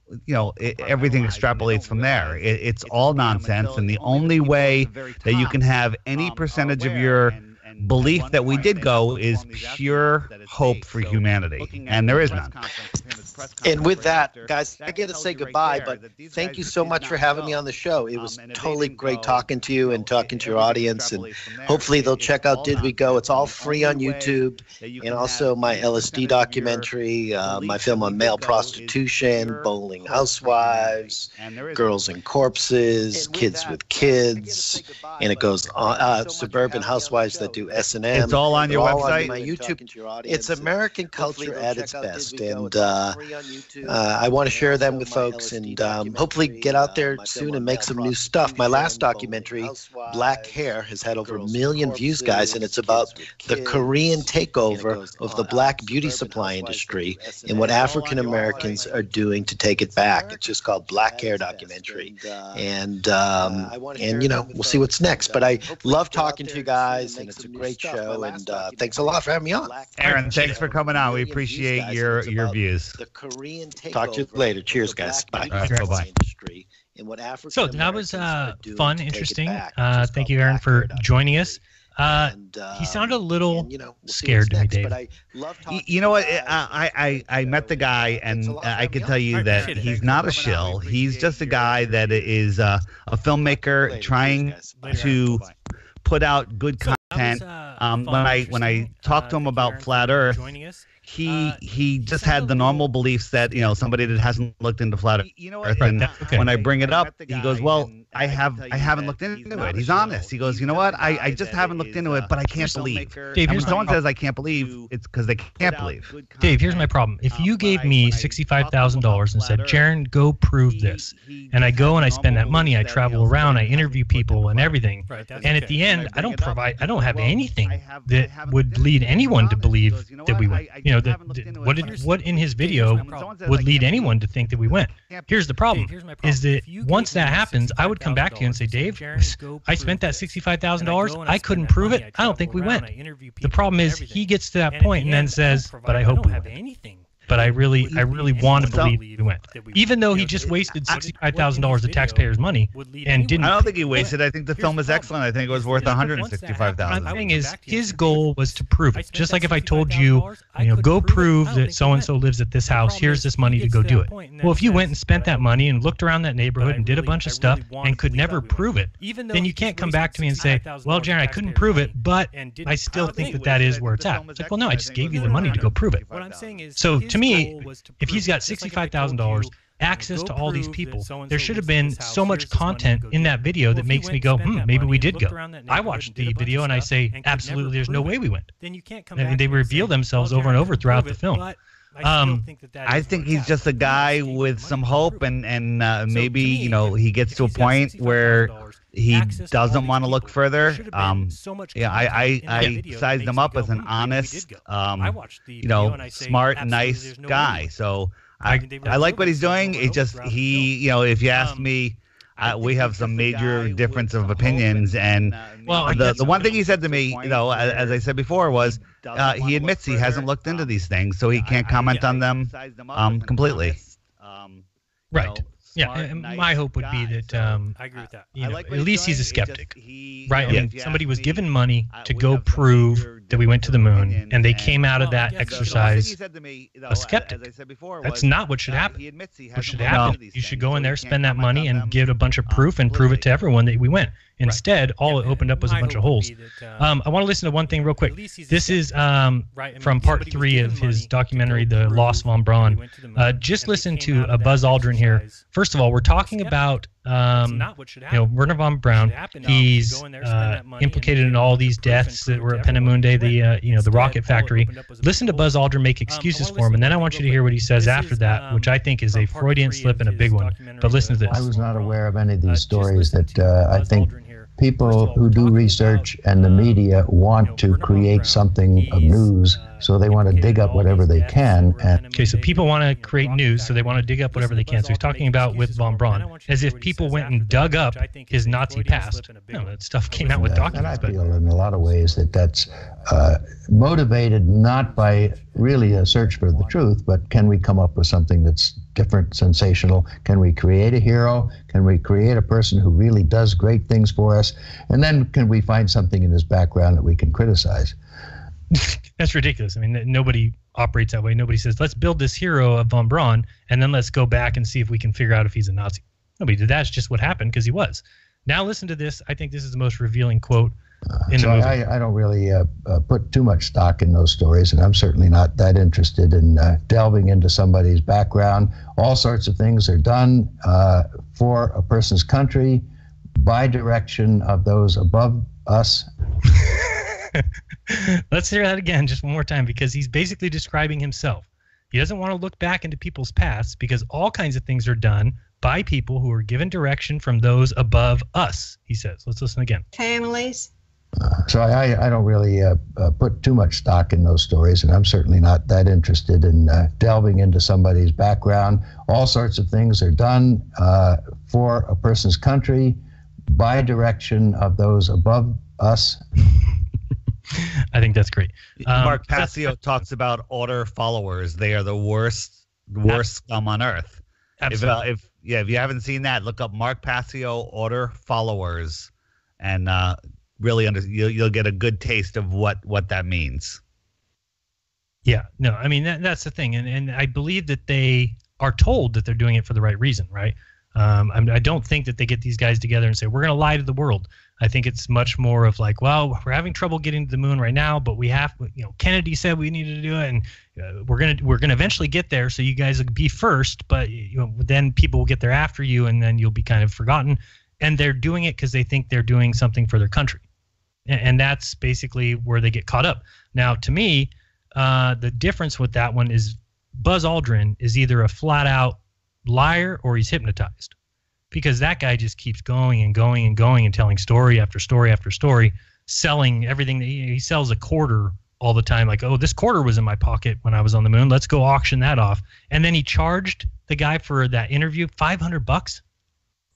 everything extrapolates from there. It's all nonsense. And the only way that you can have any percentage of your belief that we did go is pure hope for humanity. And there is none. And with that, guys, I got to say goodbye, but thank you so much for having me on the show. It was totally great talking to you and talking to your audience, and hopefully they'll check out Did We Go. It's all free on YouTube, and also my LSD documentary, my film on male prostitution, bowling housewives, girls and corpses, kids with kids, and it goes on, suburban housewives that do S&M. It's all on your website? On my YouTube. It's American culture at its best, and I want to share them with folks, and hopefully get out there soon and make some new stuff. My last documentary, Black Hair, has had over 1 million views, guys, and it's about the Korean takeover of the black beauty supply industry and what African Americans are doing to take it back. It's just called Black Hair Documentary, and we'll see what's next. But I love talking to you guys, and it's a great show, and thanks a lot for having me on. Aaron, thanks for coming on. We appreciate your views. Talk to you later. Cheers, guys. Bye. All right, bye-bye. So that was fun, interesting. Thank you, Aaron, for joining us. He sounded a little scared to me, Dave. You know what? I met the guy, and I can tell you that he's not a shill. He's just a guy that is a filmmaker trying to put out good content. When I talked to him about Flat Earth, he just had the normal beliefs that somebody that hasn't looked into Flat Earth. And when I bring it up, he goes, "Well, I haven't looked into it." He's honest. He goes, "You know what? I just haven't looked into it, but I can't believe." Dave, when someone says I can't believe, it's because they can't believe. Dave, here's my problem. If you gave me $65,000 and said, "Jaran, go prove this," and I go and I spend that money, I travel around, I interview people and everything, and at the end, I don't have anything that would lead anyone to believe that we went. What in his video would lead anyone to think that we went? Here's the problem: is that once that happens, I would come back to you and say, "Dave, I spent that $65,000. I couldn't prove it. I don't think we went." The problem is he gets to that point and then says, "But I hope we went. But I really want to believe we went," even though he just wasted $65,000 of taxpayers' money and didn't. I don't think he wasted. I think the film is excellent. I think it was worth $165,000. The thing is, his goal was to prove it. Just like if I told you, go prove that so and so lives at this house. Here's this money to go do it. Well, if you went and spent that money and looked around that neighborhood and did a bunch of stuff and could never prove it, then you can't come back to me and say, "Well, Jeran, I couldn't prove it, but I still think that is where it's at." It's like, well, no, I just gave you the money to go prove it. So to me, if he's got $65,000, access to all these people, there should have been so much content in that video that makes me go, maybe we did go. I watched the video and I say, absolutely, there's no way we went. And they reveal themselves over and over throughout the film. I think he's just a guy with some hope, and maybe he gets to a point where he doesn't want to look further. I sized him up as an honest, smart, nice guy. So I like what he's doing. It's just if you ask me, we have some major difference of opinions. And the one thing he said to me, as I said before, was he admits he hasn't looked into these things, so he can't comment on them completely. Right. Yeah, my hope would be that I agree with that. At least he's a skeptic, right? I mean, somebody was given money to go prove that we went to the moon, and they came out of that exercise a skeptic. As I said before, That's not what should happen. He admits he What hasn't should looked into happen? these You should things, go so in he there, can't spend that comment money, on and them give a bunch of proof and prove it to everyone that we went. Instead, all it opened up was a bunch of holes. I want to listen to one thing real quick. This is from part 3 of his documentary, The Lost von Braun. Just listen to Buzz Aldrin here. First of all, we're talking about Werner von Braun. He's implicated in all these deaths that were at Penemunde, the rocket factory. Listen to Buzz Aldrin make excuses for him, and then I want you to hear what he says after that, which I think is a Freudian slip and a big one. But listen to this. I was not aware of any of these stories that I think people who do research and the media want to create something of news, so they want to dig up whatever they can. Okay, so people want to create news, so they want to dig up whatever they can. So he's talking about with von Braun, as if people went and dug up his Nazi past. No, that stuff came out with documents. And I feel in a lot of ways that that's motivated not by really a search for the truth, but can we come up with something that's different, sensational? Can we create a hero? Can we create a person who really does great things for us? And then can we find something in his background that we can criticize? That's ridiculous. I mean, nobody operates that way. Nobody says, let's build this hero of von Braun, and then let's go back and see if we can figure out if he's a Nazi. Nobody did that. It's just what happened because he was. Now listen to this. I think this is the most revealing quote in the movie. I don't really put too much stock in those stories, and I'm certainly not that interested in delving into somebody's background. All sorts of things are done for a person's country by direction of those above us. Let's hear that again just one more time, because he's basically describing himself. He doesn't want to look back into people's pasts because all kinds of things are done by people who are given direction from those above us, he says. Let's listen again. Families. So I don't really put too much stock in those stories, and I'm certainly not that interested in delving into somebody's background. All sorts of things are done for a person's country by direction of those above us. I think that's great. Mark Passio talks about order followers. They are the worst scum on earth. Absolutely. If you haven't seen that, look up Mark Passio order followers, and really you'll get a good taste of what that means. Yeah, no, I mean that's the thing, and I believe that they are told that they're doing it for the right reason, right? I don't think that they get these guys together and say we're going to lie to the world. I think it's much more of like, well, we're having trouble getting to the moon right now, but we have, Kennedy said we needed to do it, and we're gonna eventually get there. So you guys will be first, but then people will get there after you, and then you'll be kind of forgotten. And they're doing it because they think they're doing something for their country, and that's basically where they get caught up. Now, to me, the difference with that one is Buzz Aldrin is either a flat-out liar or he's hypnotized. Because that guy just keeps going and going and going and telling story after story after story, selling everything. He sells a quarter all the time. Like, oh, this quarter was in my pocket when I was on the moon. Let's go auction that off. And then he charged the guy for that interview $500.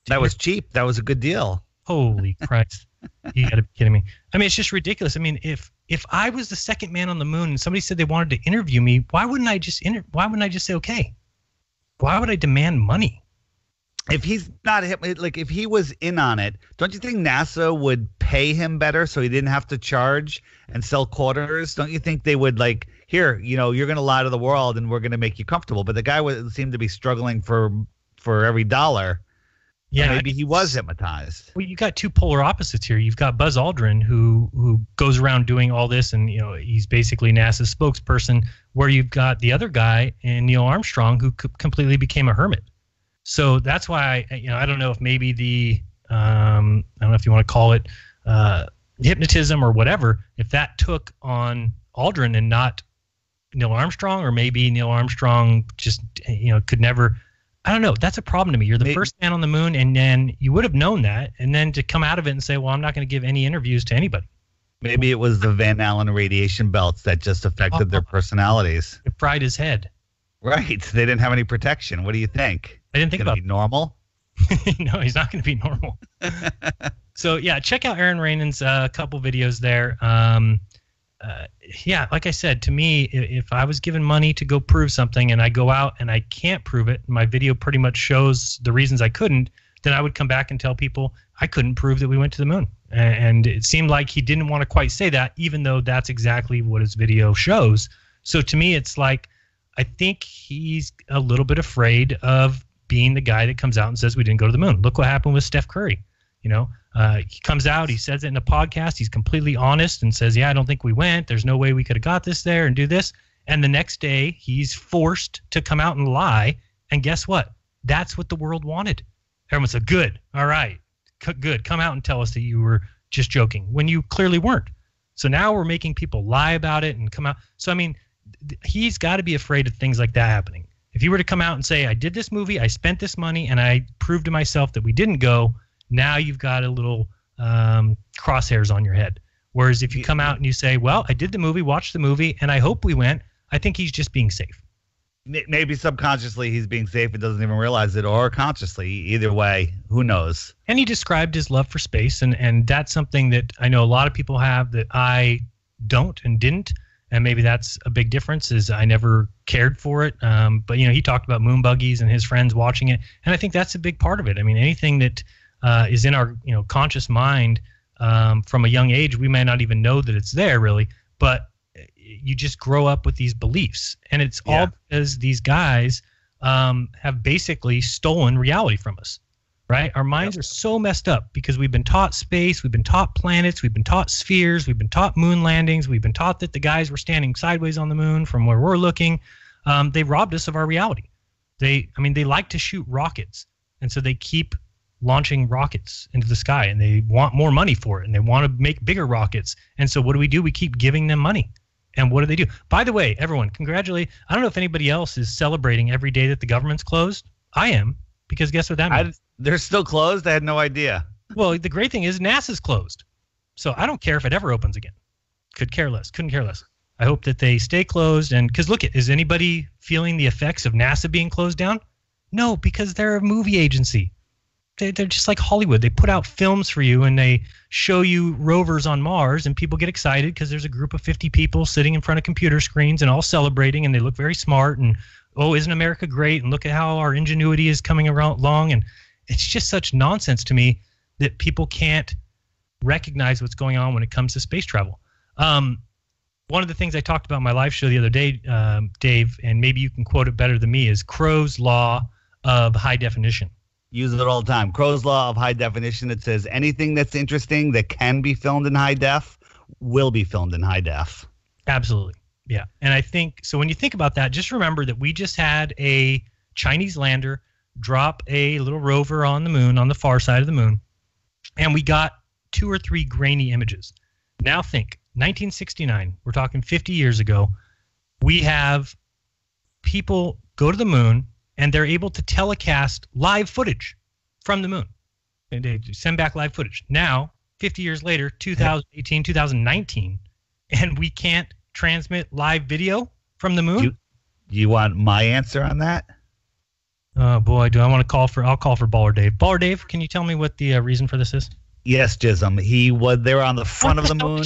That was cheap. That was a good deal. Holy Christ. You got to be kidding me. I mean, it's just ridiculous. I mean, if I was the second man on the moon and somebody said they wanted to interview me, why wouldn't I just say okay? Why would I demand money? If he's not like if he was in on it, don't you think NASA would pay him better so he didn't have to charge and sell quarters? Don't you think they would like, here, you're going to lie to the world and we're going to make you comfortable? But the guy seemed to be struggling for every dollar. Yeah, maybe he was hypnotized. Well, you got two polar opposites here. You've got Buzz Aldrin who goes around doing all this, and he's basically NASA's spokesperson. Where you've got the other guy, and Neil Armstrong, who completely became a hermit. So that's why I don't know if maybe I don't know if you want to call it hypnotism or whatever, if that took on Aldrin and not Neil Armstrong, or maybe Neil Armstrong just could never. I don't know. That's a problem to me. You're the first man on the moon, and then you would have known that, and then to come out of it and say, well, I'm not going to give any interviews to anybody. Maybe it was the Van Allen radiation belts that just affected their personalities. It fried his head. Right. They didn't have any protection. What do you think? I didn't think about it. Normal? No, he's not going to be normal. So, yeah, check out Aaron Rainan's couple videos there. Yeah, like I said, to me, if I was given money to go prove something and I go out and I can't prove it, my video pretty much shows the reasons I couldn't, then I would come back and tell people I couldn't prove that we went to the moon. And it seemed like he didn't want to quite say that, even though that's exactly what his video shows. So to me, it's like, I think he's a little bit afraid of being the guy that comes out and says we didn't go to the moon. Look what happened with Steph Curry. You know, he comes out, he says it in a podcast, he's completely honest and says, yeah, I don't think we went. There's no way we could have got this there and do this. And the next day, he's forced to come out and lie. And guess what? That's what the world wanted. Everyone said, good, all right, good. Come out and tell us that you were just joking when you clearly weren't. So now we're making people lie about it and come out. So, I mean, he's got to be afraid of things like that happening. If you were to come out and say, I did this movie, I spent this money, and I proved to myself that we didn't go, now you've got a little crosshairs on your head. Whereas if you come out and you say, well, I did the movie, watched the movie, and I hope we went, I think he's just being safe. Maybe subconsciously he's being safe and doesn't even realize it, or consciously. Either way, who knows? And he described his love for space, and that's something that I know a lot of people have that I don't and didn't. And maybe that's a big difference, is I never cared for it. But, you know, he talked about moon buggies and his friends watching it. And I think that's a big part of it. I mean, anything that is in our, you know, conscious mind from a young age, we may not even know that it's there really, but you just grow up with these beliefs. And it's all because these guys have basically stolen reality from us. Right? Our minds are so messed up because we've been taught space, we've been taught planets, we've been taught spheres, we've been taught moon landings, we've been taught that the guys were standing sideways on the moon from where we're looking. They robbed us of our reality. They like to shoot rockets, and so they keep launching rockets into the sky, and they want more money for it, and they want to make bigger rockets. And so what do? We keep giving them money. And what do? By the way, everyone, congratulate. I don't know if anybody else is celebrating every day that the government's closed. I am, because guess what that means? They're still closed? I had no idea. Well, the great thing is NASA's closed. So I don't care if it ever opens again. Couldn't care less. I hope that they stay closed. And because look, is anybody feeling the effects of NASA being closed down? No, because they're a movie agency. They're just like Hollywood. They put out films for you and they show you rovers on Mars, and people get excited because there's a group of 50 people sitting in front of computer screens and all celebrating, and they look very smart, and oh, isn't America great? And look at how our ingenuity is coming along. And it's just such nonsense to me that people can't recognize what's going on when it comes to space travel. One of the things I talked about in my live show the other day, Dave, and maybe you can quote it better than me, is Crow's Law of High Definition. Use it all the time. Crow's Law of High Definition. It says anything that's interesting that can be filmed in high def will be filmed in high def. Absolutely. Yeah. And I think, so when you think about that, just remember that we just had a Chinese lander drop a little rover on the moon, on the far side of the moon, and we got 2 or 3 grainy images. Now think, 1969, we're talking 50 years ago, we have people go to the moon and they're able to telecast live footage from the moon. And they send back live footage. Now, 50 years later, 2018, 2019, and we can't transmit live video from the moon? You want my answer on that? Oh boy, do I want to I'll call for Baller Dave. Baller Dave, can you tell me what the reason for this is? Yes, Jism. They were on the front of the moon,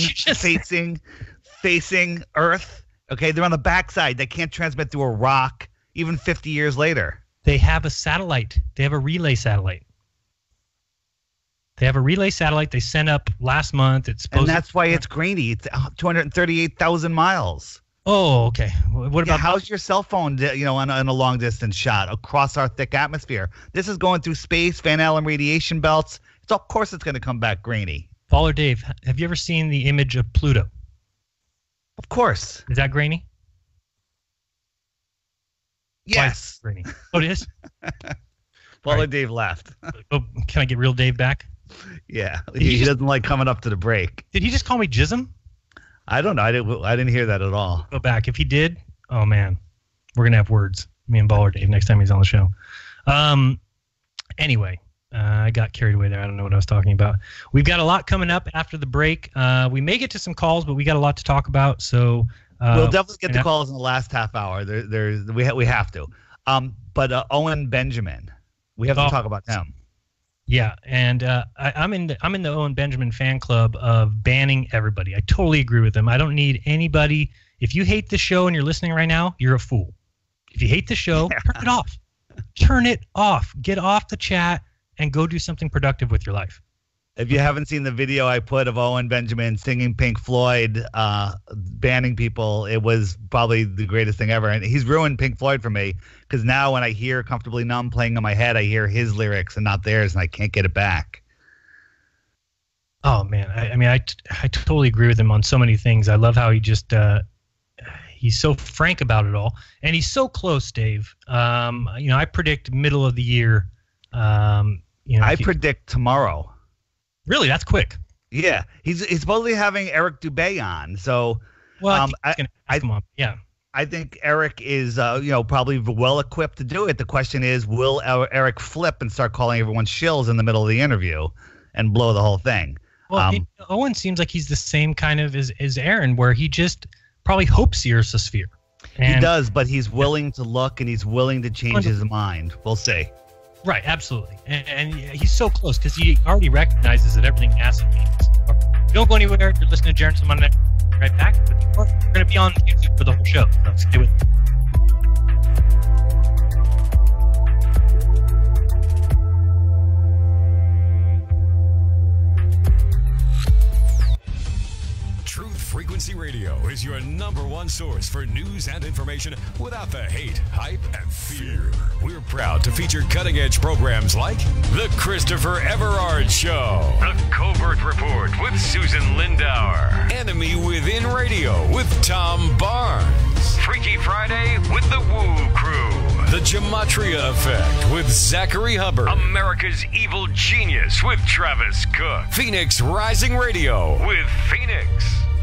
facing Earth. Okay, they're on the backside. They can't transmit through a rock, even 50 years later. They have a satellite. They have a relay satellite. They sent up last month. And that's why it's grainy. It's 238,000 miles. Oh, okay. What about how's your cell phone, on a long distance shot across our thick atmosphere? This is going through space, Van Allen radiation belts. Of course it's going to come back grainy. Baller Dave, have you ever seen the image of Pluto? Of course. Is that grainy? Yes. Grainy. Oh, it is? Baller right. Dave left. Oh, can I get real Dave back? Yeah. He doesn't like coming up to the break. Did he just call me Jism? I don't know. I didn't hear that at all. Go back. If he did, oh man, we're gonna have words. Me and Baller Dave next time he's on the show. Anyway, I got carried away there. I don't know what I was talking about. We've got a lot coming up after the break. We may get to some calls, but we got a lot to talk about. So we'll definitely get the calls in the last half hour. We have to. But Owen Benjamin, we have to talk about him. Yeah, and I'm in the Owen Benjamin fan club of banning everybody. I totally agree with him. I don't need anybody. If you hate the show and you're listening right now, you're a fool. If you hate the show, turn it off. Turn it off. Get off the chat and go do something productive with your life. If you haven't seen the video I put of Owen Benjamin singing Pink Floyd, banning people, it was probably the greatest thing ever. And he's ruined Pink Floyd for me, because now when I hear Comfortably Numb playing in my head, I hear his lyrics and not theirs, and I can't get it back. Oh, man. I totally agree with him on so many things. I love how he just he's so frank about it all. And he's so close, Dave. I predict middle of the year. I predict tomorrow. Really? That's quick. Yeah. He's supposedly having Eric Dubé on. So, I think Eric is, probably well equipped to do it. The question is, will Eric flip and start calling everyone shills in the middle of the interview and blow the whole thing? Well, Owen seems like he's the same kind of as Aaron, where he just probably hopes he is a sphere. He does, but he's willing to look and he's willing to change his mind. We'll see. Right, absolutely. And he's so close because he already recognizes that everything NASA means. Don't go anywhere. You're listening to Jeranism Monday. Right back. But we're going to be on YouTube for the whole show, so stay with me. Truth Frequency Radio is your #1 source for news and information without the hate, hype, and fear. We're proud to feature cutting-edge programs like The Christopher Everard Show, The Covert Report with Susan Lindauer, Enemy Within Radio with Tom Barnes, Freaky Friday with The Woo Crew, The Gematria Effect with Zachary Hubbard, America's Evil Genius with Travis Cook, Phoenix Rising Radio with Phoenix,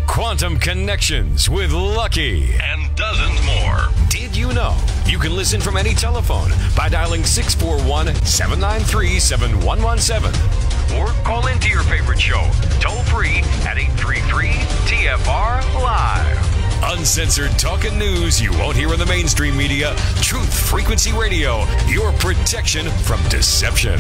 Quantum Connections with Lucky, and dozens more. Did you know you can listen from any telephone by dialing 641-793-7117 or call into your favorite show toll free at 833-TFR Live. Uncensored talk and news you won't hear in the mainstream media. Truth Frequency Radio, your protection from deception.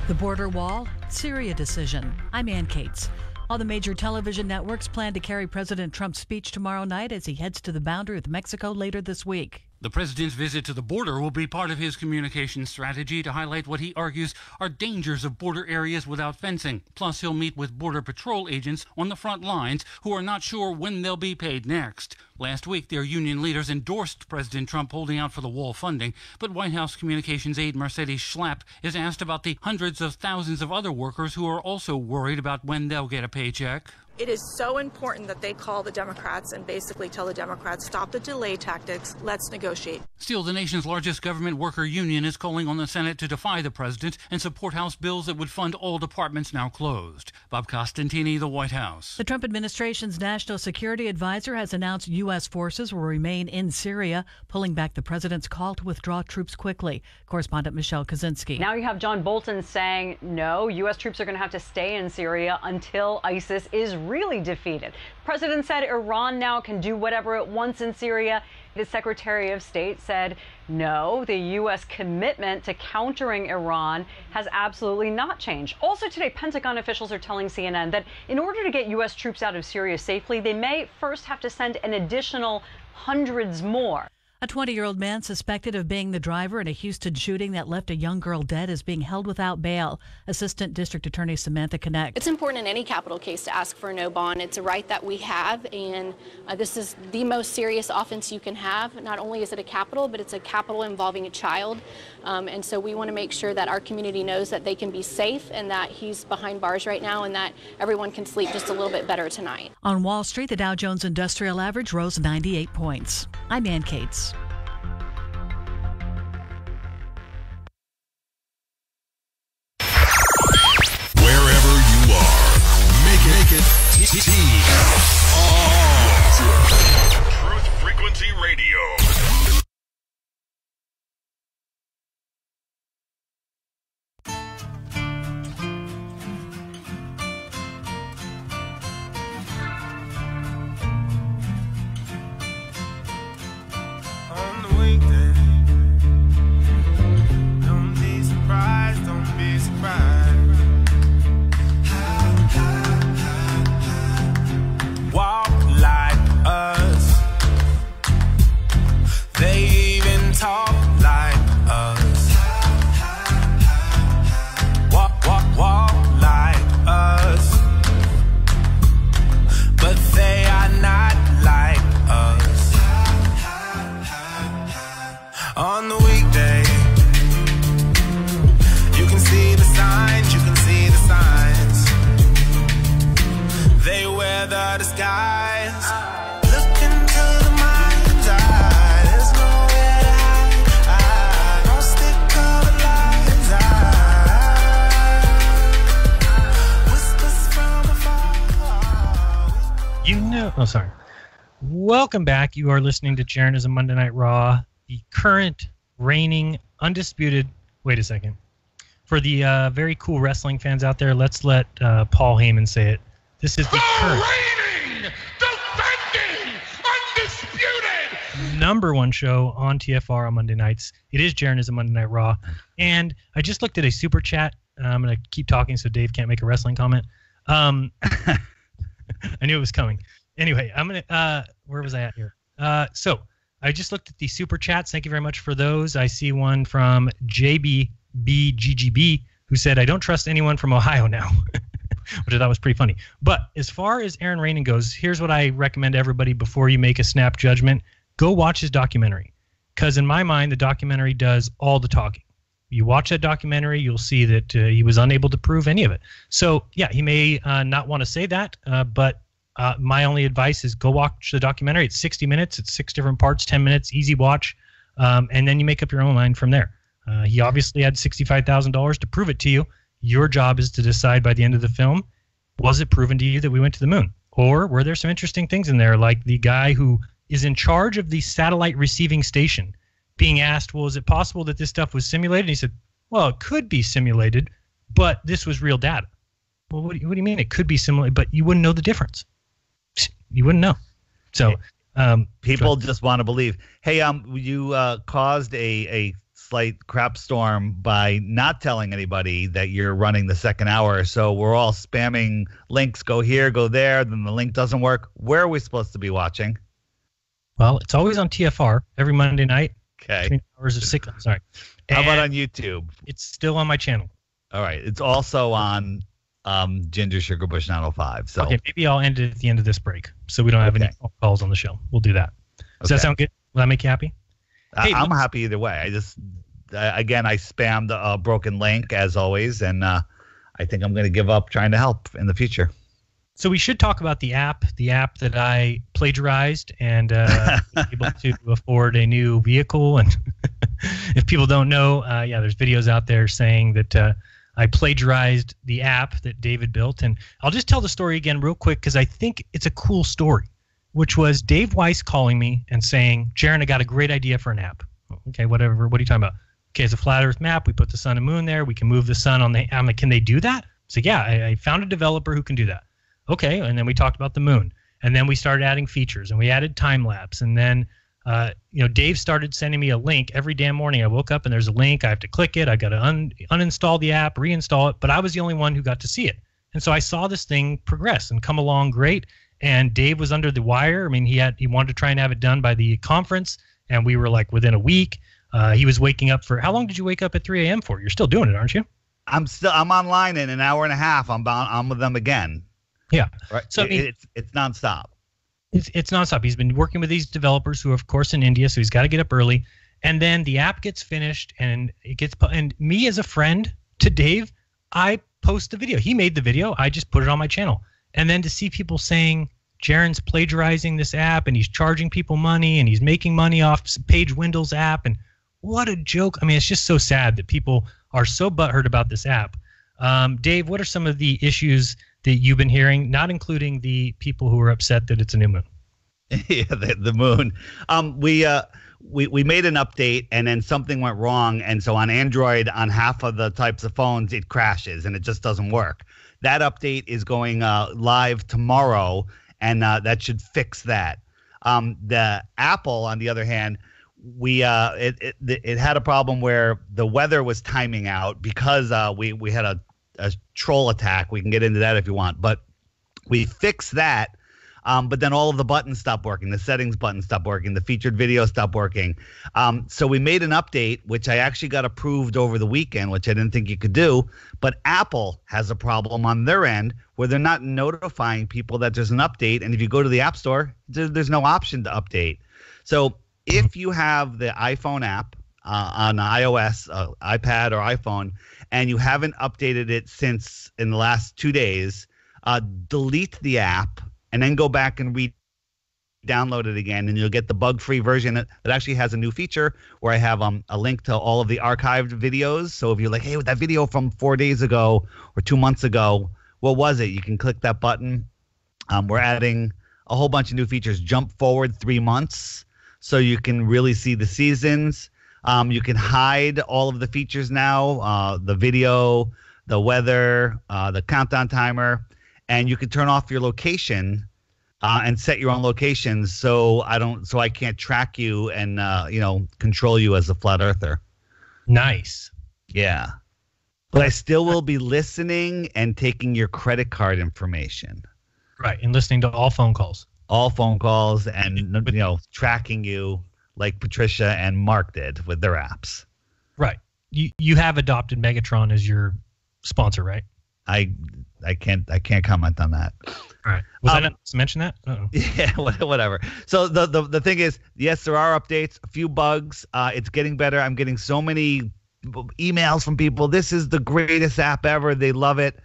The border wall, Syria decision. I'm Ann Cates. All the major television networks plan to carry President Trump's speech tomorrow night as he heads to the boundary with Mexico later this week. The president's visit to the border will be part of his communication strategy to highlight what he argues are dangers of border areas without fencing. Plus, he'll meet with Border Patrol agents on the front lines who are not sure when they'll be paid next. Last week, their union leaders endorsed President Trump holding out for the wall funding, but White House communications aide Mercedes Schlapp is asked about the hundreds of thousands of other workers who are also worried about when they'll get a paycheck. It is so important that they call the Democrats and basically tell the Democrats, stop the delay tactics, let's negotiate. Still, the nation's largest government worker union is calling on the Senate to defy the president and support House bills that would fund all departments now closed. Bob Costantini, the White House. The Trump administration's national security advisor has announced U.S. forces will remain in Syria, pulling back the president's call to withdraw troops quickly. Correspondent Michelle Kaczynski. Now you have John Bolton saying, no, U.S. troops are going to have to stay in Syria until ISIS is really defeated. The president said Iran now can do whatever it wants in Syria. The Secretary of State said, no, the U.S. commitment to countering Iran has absolutely not changed. Also today, Pentagon officials are telling CNN that in order to get U.S. troops out of Syria safely, they may first have to send an additional hundreds more. A 20-year-old man suspected of being the driver in a Houston shooting that left a young girl dead is being held without bail. Assistant District Attorney Samantha Connect. It's important in any capital case to ask for no bond. It's a right that we have, and this is the most serious offense you can have. Not only is it a capital, but it's a capital involving a child. And so we want to make sure that our community knows that they can be safe and that he's behind bars right now and that everyone can sleep just a little bit better tonight. On Wall Street, the Dow Jones Industrial Average rose 98 points. I'm Ann Cates. Make it Truth Frequency Radio. On the weekday, don't be surprised, don't be surprised. on the weekday. You can see the signs, you can see the signs. They wear the disguise. Look into the mind's eye. There's nowhere to hide. No stick-covered lines. Whispers from afar. You know, oh, sorry. Welcome back. You are listening to Jeranism Monday Night Raw, the current reigning, undisputed. Wait a second. For the very cool wrestling fans out there, let's let Paul Heyman say it. This is the current Reigning, defending, undisputed #1 show on TFR on Monday nights. It is Jeranism Monday Night Raw. And I just looked at a super chat. I'm going to keep talking so Dave can't make a wrestling comment. I knew it was coming. Anyway, I'm going to, where was I at here? So I just looked at the super chats. Thank you very much for those. I see one from JBBGGB who said, I don't trust anyone from Ohio now, which I thought was pretty funny. But as far as Aaron Rainin goes, here's what I recommend to everybody before you make a snap judgment. Go watch his documentary, because in my mind, the documentary does all the talking. You watch that documentary, you'll see that he was unable to prove any of it. So, yeah, he may not want to say that, but my only advice is go watch the documentary. It's 60 minutes. It's 6 different parts, 10 minutes, easy watch, and then you make up your own mind from there. He obviously had $65,000 to prove it to you. Your job is to decide by the end of the film, was it proven to you that we went to the moon? Or were there some interesting things in there, like the guy who is in charge of the satellite receiving station being asked, well, is it possible that this stuff was simulated? And he said, well, it could be simulated, but this was real data. Well, what do you mean it could be simulated, but you wouldn't know the difference? You wouldn't know. So people just want to believe. Hey, you caused a slight crap storm by not telling anybody that you're running the second hour. So we're all spamming links. Go here, go there. Then the link doesn't work. Where are we supposed to be watching? Well, it's always on TFR every Monday night. Okay. Between hours of 6. Sorry. How about on YouTube? It's still on my channel. All right. It's also on Ginger Sugar Bush 905. So okay, maybe I'll end it at the end of this break, so we don't have any calls on the show. We'll do that. Does that sound good? Will that make you happy? Hey, I'm happy either way. I just again, I spammed a broken link as always, and I think I'm going to give up trying to help in the future. So we should talk about the app that I plagiarized and able to afford a new vehicle. And if people don't know, there's videos out there saying that I plagiarized the app that David built. And I'll just tell the story again real quick because I think it's a cool story, which was Dave Weiss calling me and saying, Jeran, I got a great idea for an app. Okay, whatever. What are you talking about? Okay, it's a flat Earth map. We put the sun and moon there. We can move the sun on the. I'm like, can they do that? So yeah, I found a developer who can do that. Okay, and then we talked about the moon, and then we started adding features, and we added time lapse, and then Dave started sending me a link every damn morning. I woke up and there's a link. I have to click it. I got to uninstall the app, reinstall it, but I was the only one who got to see it, and so I saw this thing progress and come along great. And Dave was under the wire. I mean, he wanted to try and have it done by the conference, and we were like within a week. He was waking up for how long did you wake up at 3 a.m. for? You're still doing it, aren't you? I'm online in an hour and a half. I'm with them again. Yeah. Right. So I mean, it's nonstop. It's nonstop. He's been working with these developers who are, of course, in India, so he's got to get up early. And then the app gets finished, and and me as a friend to Dave, I post the video. He made the video. I just put it on my channel. And then to see people saying Jeran's plagiarizing this app, and he's charging people money, and he's making money off Page Wendell's app, and what a joke. I mean, it's just so sad that people are so butthurt about this app. Dave, what are some of the issues that you've been hearing, not including the people who are upset that it's a new moon? Yeah, the moon. We made an update, and then something went wrong, and so on Android, on half of the types of phones, it crashes, and it just doesn't work. That update is going live tomorrow, and that should fix that. The Apple, on the other hand, it had a problem where the weather was timing out because we had a troll attack. We can get into that if you want, but we fixed that. But then all of the buttons stopped working. The settings button stopped working. The featured video stopped working. So we made an update, which I actually got approved over the weekend, which I didn't think you could do. But Apple has a problem on their end where they're not notifying people that there's an update. And if you go to the App Store, there's no option to update. So if you have the iPhone app on iOS, iPad, or iPhone, and you haven't updated it since in the last 2 days, delete the app and then go back and download it again, and you'll get the bug-free version that actually has a new feature where I have a link to all of the archived videos. So if you're like, hey, with that video from 4 days ago or 2 months ago, what was it? You can click that button. We're adding a whole bunch of new features. Jump forward 3 months so you can really see the seasons. You can hide all of the features now, the video, the weather, the countdown timer, and you can turn off your location and set your own locations so I can't track you and control you as a flat earther. Nice. Yeah. But I still will be listening and taking your credit card information. Right, and listening to all phone calls. All phone calls and tracking you like Patricia and Mark did with their apps. Right. You have adopted Megatron as your sponsor, right? I can't comment on that. All right. Was I not to mention that? Uh-oh. Yeah, whatever. So the thing is, yes, there are updates, a few bugs. It's getting better. I'm getting so many emails from people. This is the greatest app ever. They love it.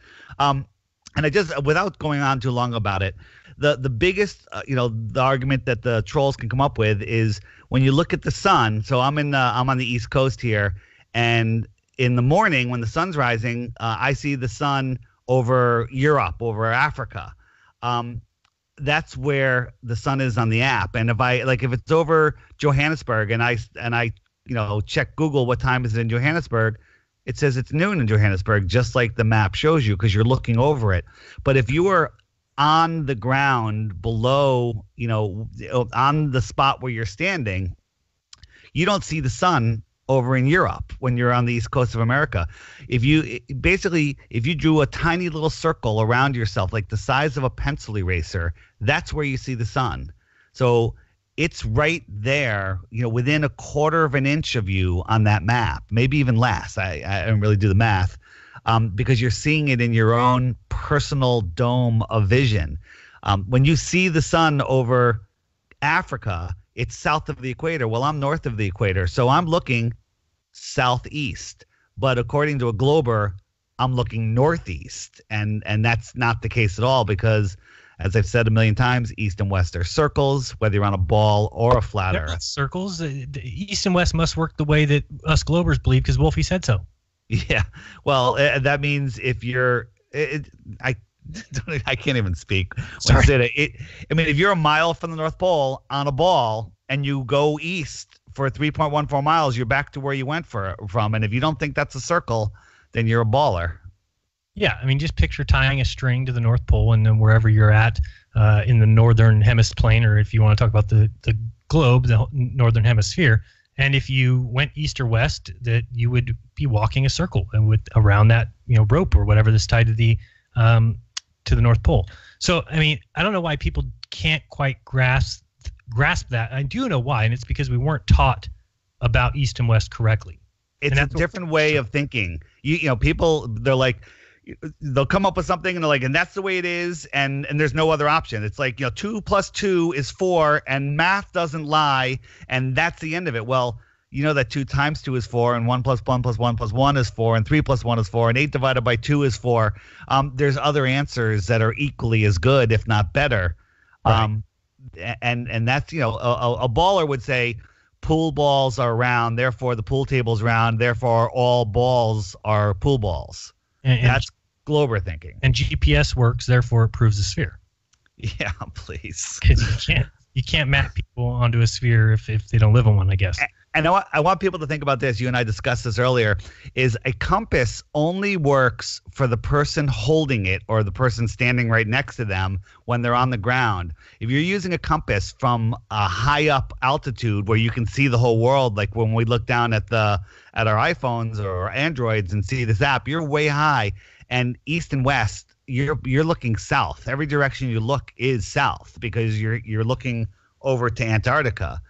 And I just, without going on too long about it, the biggest, the argument that the trolls can come up with is when you look at the sun. So I'm on the East Coast here, and in the morning when the sun's rising, I see the sun over Europe, over Africa. That's where the sun is on the app. And if it's over Johannesburg and I check Google what time is it in Johannesburg, it says it's noon in Johannesburg, just like the map shows you, because you're looking over it. But if you are on the ground below, on the spot where you're standing, you don't see the sun over in Europe when you're on the East Coast of America. If you drew a tiny little circle around yourself, like the size of a pencil eraser, that's where you see the sun. So it's right there, within a quarter of an inch of you on that map, maybe even less. I don't really do the math, because you're seeing it in your own personal dome of vision. When you see the sun over Africa, it's south of the equator. Well, I'm north of the equator, so I'm looking southeast. But according to a glober, I'm looking northeast, and that's not the case at all, because, as I've said a million times, east and west are circles, whether you're on a ball or a flat They're earth. not circles. The east and west must work the way that us globers believe, because Wolfie said so. Yeah. Well, that means if you're I can't even speak when I say that. If you're a mile from the North Pole on a ball and you go east for 3.14 miles, you're back to where you went from. And if you don't think that's a circle, then you're a baller. Yeah, just picture tying a string to the North Pole, and then wherever you're at in the northern hemisphere plane, or if you want to talk about the globe, the northern hemisphere, and if you went east or west, that you would be walking a circle and around that rope or whatever that's tied to the North Pole. So I don't know why people can't quite grasp that. I do know why, and it's because we weren't taught about east and west correctly. It's a different way of thinking. People, they'll come up with something and they're like, and that's the way it is, and there's no other option. It's like, 2 + 2 is 4, and math doesn't lie, and that's the end of it. Well, that 2 × 2 is 4, and 1 + 1 + 1 + 1 is 4, and 3 + 1 is 4, and 8 divided by 2 is 4. There's other answers that are equally as good, if not better. Right. And that's, a baller would say pool balls are round, therefore the pool table's round, therefore all balls are pool balls. And that's glober thinking. And GPS works, therefore it proves a sphere. Yeah, please. Because you can't map people onto a sphere if they don't live on one, I guess. And I want people to think about this. You and I discussed this earlier. Is a compass only works for the person holding it or the person standing right next to them when they're on the ground. If you're using a compass from a high up altitude where you can see the whole world, like when we look down at our iPhones or Androids and see this app, you're way high, and east and west, you're looking south. Every direction you look is south because you're looking over to Antarctica.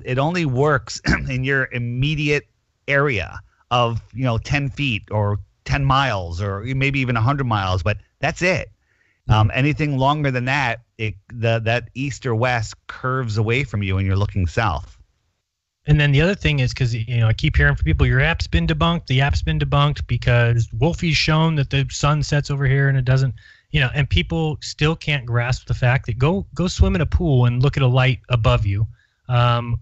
It only works in your immediate area of 10 feet or 10 miles or maybe even 100 miles, but that's it. Anything longer than that, that east or west curves away from you and you're looking south. And then the other thing is because, I keep hearing from people, your app's been debunked. The app's been debunked because Wolfie's shown that the sun sets over here and it doesn't, and people still can't grasp the fact that go swim in a pool and look at a light above you,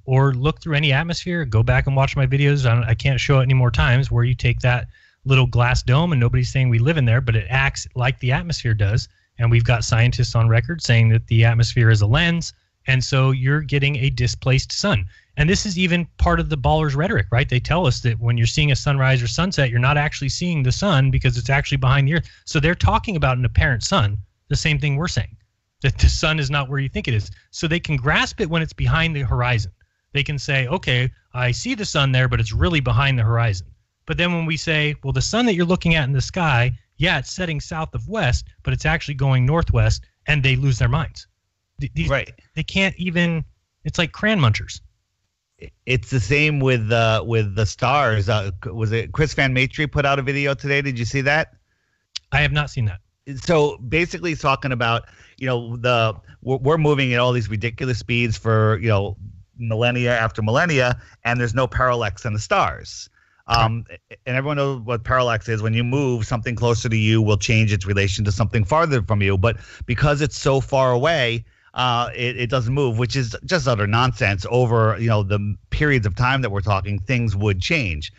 or look through any atmosphere. Go back and watch my videos. I can't show it any more times where you take that little glass dome, and nobody's saying we live in there, but it acts like the atmosphere does. And we've got scientists on record saying that the atmosphere is a lens, and so you're getting a displaced sun. And this is even part of the ballers' rhetoric, right? They tell us that when you're seeing a sunrise or sunset, you're not actually seeing the sun because it's actually behind the earth. So they're talking about an apparent sun, the same thing we're saying, that the sun is not where you think it is. So they can grasp it when it's behind the horizon. They can say, okay, I see the sun there, but it's really behind the horizon. But then when we say, well, the sun that you're looking at in the sky, yeah, it's setting south of west, but it's actually going northwest, and they lose their minds. Right. They can't even, it's like crayon munchers. It's the same with the stars. Was it Chris Van Matry put out a video today? Did you see that? I have not seen that. So basically talking about, we're moving at all these ridiculous speeds for, millennia after millennia, and there's no parallax in the stars. And everyone knows what parallax is. When you move, something closer to you will change its relation to something farther from you. But because it's so far away, it doesn't move, which is just utter nonsense. Over the periods of time that we're talking, things would change.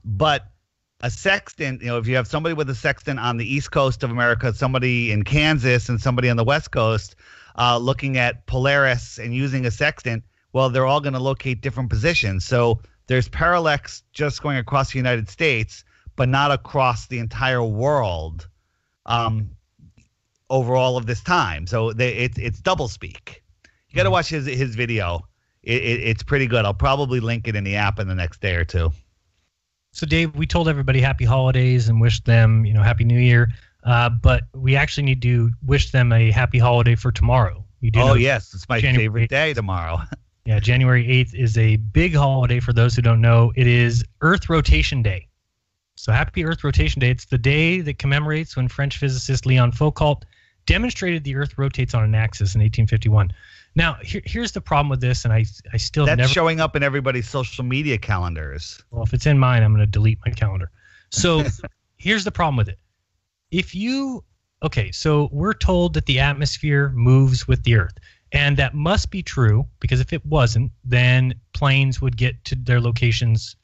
But a sextant, if you have somebody with a sextant on the east coast of America, somebody in Kansas, and somebody on the west coast looking at Polaris and using a sextant, well, they're all going to locate different positions. So there's parallax just going across the United States, but not across the entire world over all of this time. So it's doublespeak. You got to watch his video. It's pretty good. I'll probably link it in the app in the next day or two. So, Dave, we told everybody happy holidays and wished them, happy New Year. But we actually need to wish them a happy holiday for tomorrow. You do yes. It's my favorite day tomorrow. Yeah, January 8th is a big holiday for those who don't know. It is Earth Rotation Day. So happy Earth Rotation Day. It's the day that commemorates when French physicist Leon Foucault demonstrated the Earth rotates on an axis in 1851. Now, here's the problem with this, and I still That's never... showing up in everybody's social media calendars. Well, if it's in mine, I'm going to delete my calendar. So here's the problem with it. So we're told that the atmosphere moves with the Earth. And that must be true, because if it wasn't, then planes would get to their locations,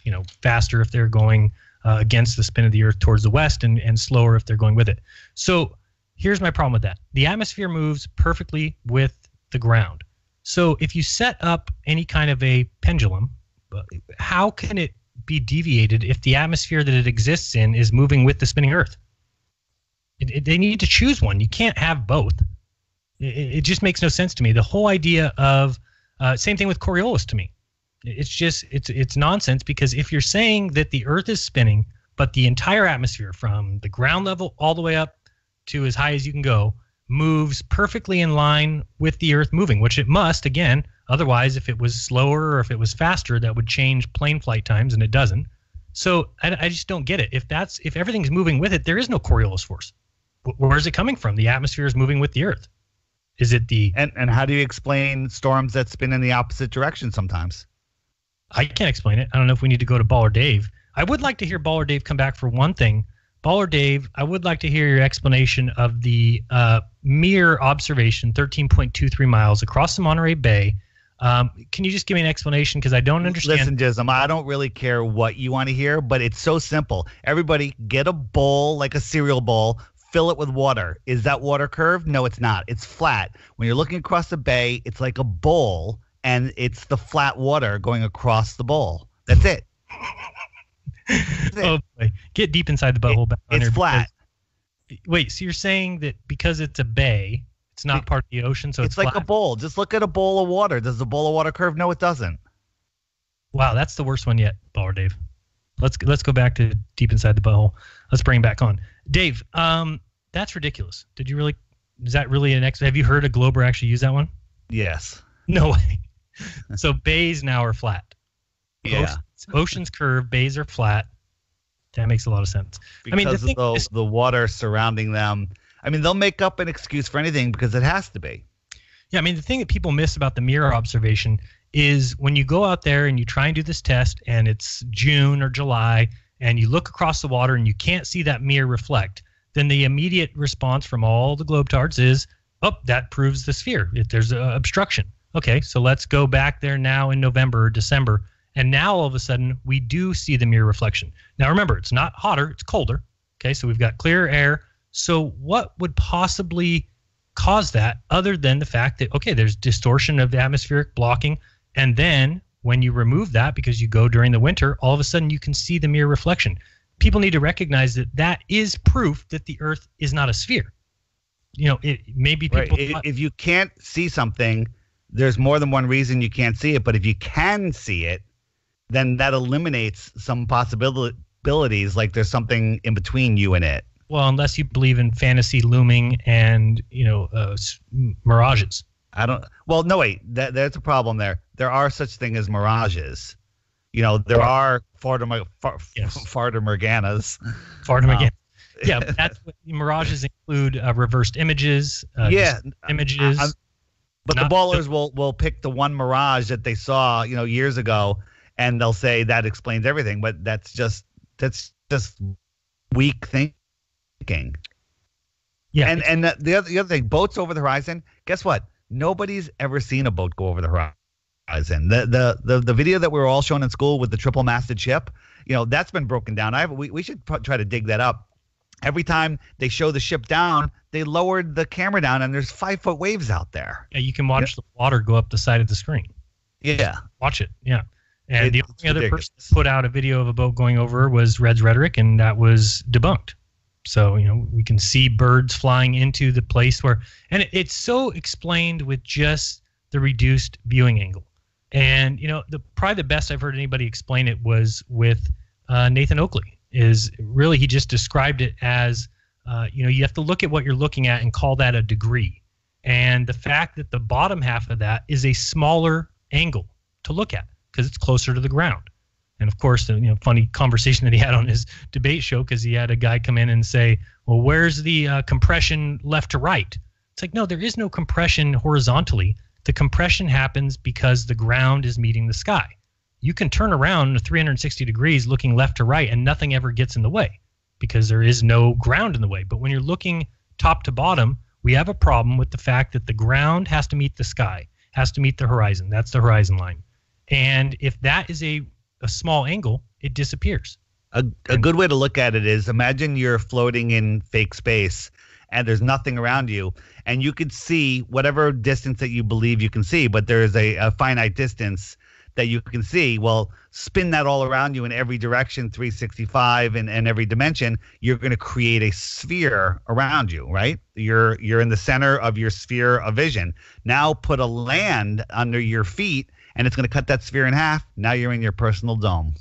faster if they're going against the spin of the Earth towards the west, and slower if they're going with it. So here's my problem with that. The atmosphere moves perfectly with the ground. So if you set up any kind of a pendulum, how can it be deviated if the atmosphere that it exists in is moving with the spinning Earth? They need to choose one. You can't have both. It just makes no sense to me. The whole idea of same thing with Coriolis to me. It's just it's nonsense, because if you're saying that the Earth is spinning, but the entire atmosphere from the ground level all the way up to as high as you can go moves perfectly in line with the Earth moving, which it must, again. Otherwise, if it was slower or if it was faster, that would change plane flight times, and it doesn't. So I just don't get it. If everything's moving with it, there is no Coriolis force. Where is it coming from? The atmosphere is moving with the Earth. Is it the... And how do you explain storms that spin in the opposite direction sometimes? I can't explain it. I don't know if we need to go to Baller Dave. I would like to hear Baller Dave come back for one thing. Baller Dave, I would like to hear your explanation of the mere observation, 13.23 miles across the Monterey Bay. Can you just give me an explanation? Because I don't understand. Listen, Jism, I don't really care what you want to hear, but it's so simple. Everybody get a bowl, like a cereal bowl, fill it with water. Is that water curved? No, it's not. It's flat. When you're looking across the bay, it's like a bowl, and it's the flat water going across the bowl. That's it. Oh boy, get deep inside the butthole. It's flat. Wait, so you're saying that because it's a bay, it's not part of the ocean, so it's like flat? A bowl. Just look at a bowl of water. Does the bowl of water curve? No, it doesn't. Wow, that's the worst one yet, Baller Dave. Let's go back to deep inside the butthole. Let's bring him back on. Dave, that's ridiculous. Did you really? Is that really an have you heard a Glober actually use that one? Yes. No way. So bays now are flat. Yeah. Oceans curve, bays are flat. That makes a lot of sense. Because the water surrounding them. I mean, they'll make up an excuse for anything because it has to be. Yeah, I mean, the thing that people miss about the mirror observation is when you go out there and you try and do this test and it's June or July and you look across the water and you can't see that mirror reflect, then the immediate response from all the globetards is, oh, that proves the sphere. There's an obstruction. Okay, so let's go back there now in November or December, and now all of a sudden we do see the mirror reflection. Now remember, it's not hotter, it's colder. Okay, so we've got clearer air. So what would possibly cause that other than the fact that, okay, there's distortion of the atmospheric blocking, and then when you remove that because you go during the winter, all of a sudden you can see the mirror reflection. People need to recognize that that is proof that the Earth is not a sphere. You know, it maybe people if you can't see something, there's more than one reason you can't see it, but if you can see it, then that eliminates some possibilities, like there's something in between you and it. Well, unless you believe in fantasy looming and, mirages. Well, no, wait, there's a problem there. There are such thing as mirages. There are Fartamorganas. Fartamorganas. Yeah, but that's what mirages include, reversed images, images. But the ballers will pick the one mirage that they saw, years ago, and they'll say that explains everything. But that's just weak thinking. Yeah. And the other thing, boats over the horizon. Guess what? Nobody's ever seen a boat go over the horizon. The video that we were all shown in school with the triple-masted ship, that's been broken down. We should try to dig that up. Every time they show the ship down, they lowered the camera down, and there's 5-foot waves out there. Yeah, you can watch the water go up the side of the screen. Yeah. Watch it, yeah. And the only other person that put out a video of a boat going over was Red's Rhetoric, and that was debunked. So, we can see birds flying into the place where... And it's so explained with just the reduced viewing angle. And, probably the best I've heard anybody explain it was with Nathan Oakley. Is really, he just described it as, you have to look at what you're looking at and call that a degree. And the fact that the bottom half of that is a smaller angle to look at because it's closer to the ground. And of course, the funny conversation that he had on his debate show, because he had a guy come in and say, well, where's the compression left to right? It's like, no, there is no compression horizontally. The compression happens because the ground is meeting the sky. You can turn around 360 degrees looking left to right and nothing ever gets in the way because there is no ground in the way. But when you're looking top to bottom, we have a problem with the fact that the ground has to meet the sky, has to meet the horizon. That's the horizon line. And if that is a small angle, it disappears. A good way to look at it is imagine you're floating in fake space and there's nothing around you, and you could see whatever distance that you believe you can see, but there is a finite distance that you can see. Well, spin that all around you in every direction, 365 and every dimension, you're going to create a sphere around you, right? You're in the center of your sphere of vision. Now put a land under your feet and it's going to cut that sphere in half. Now you're in your personal dome.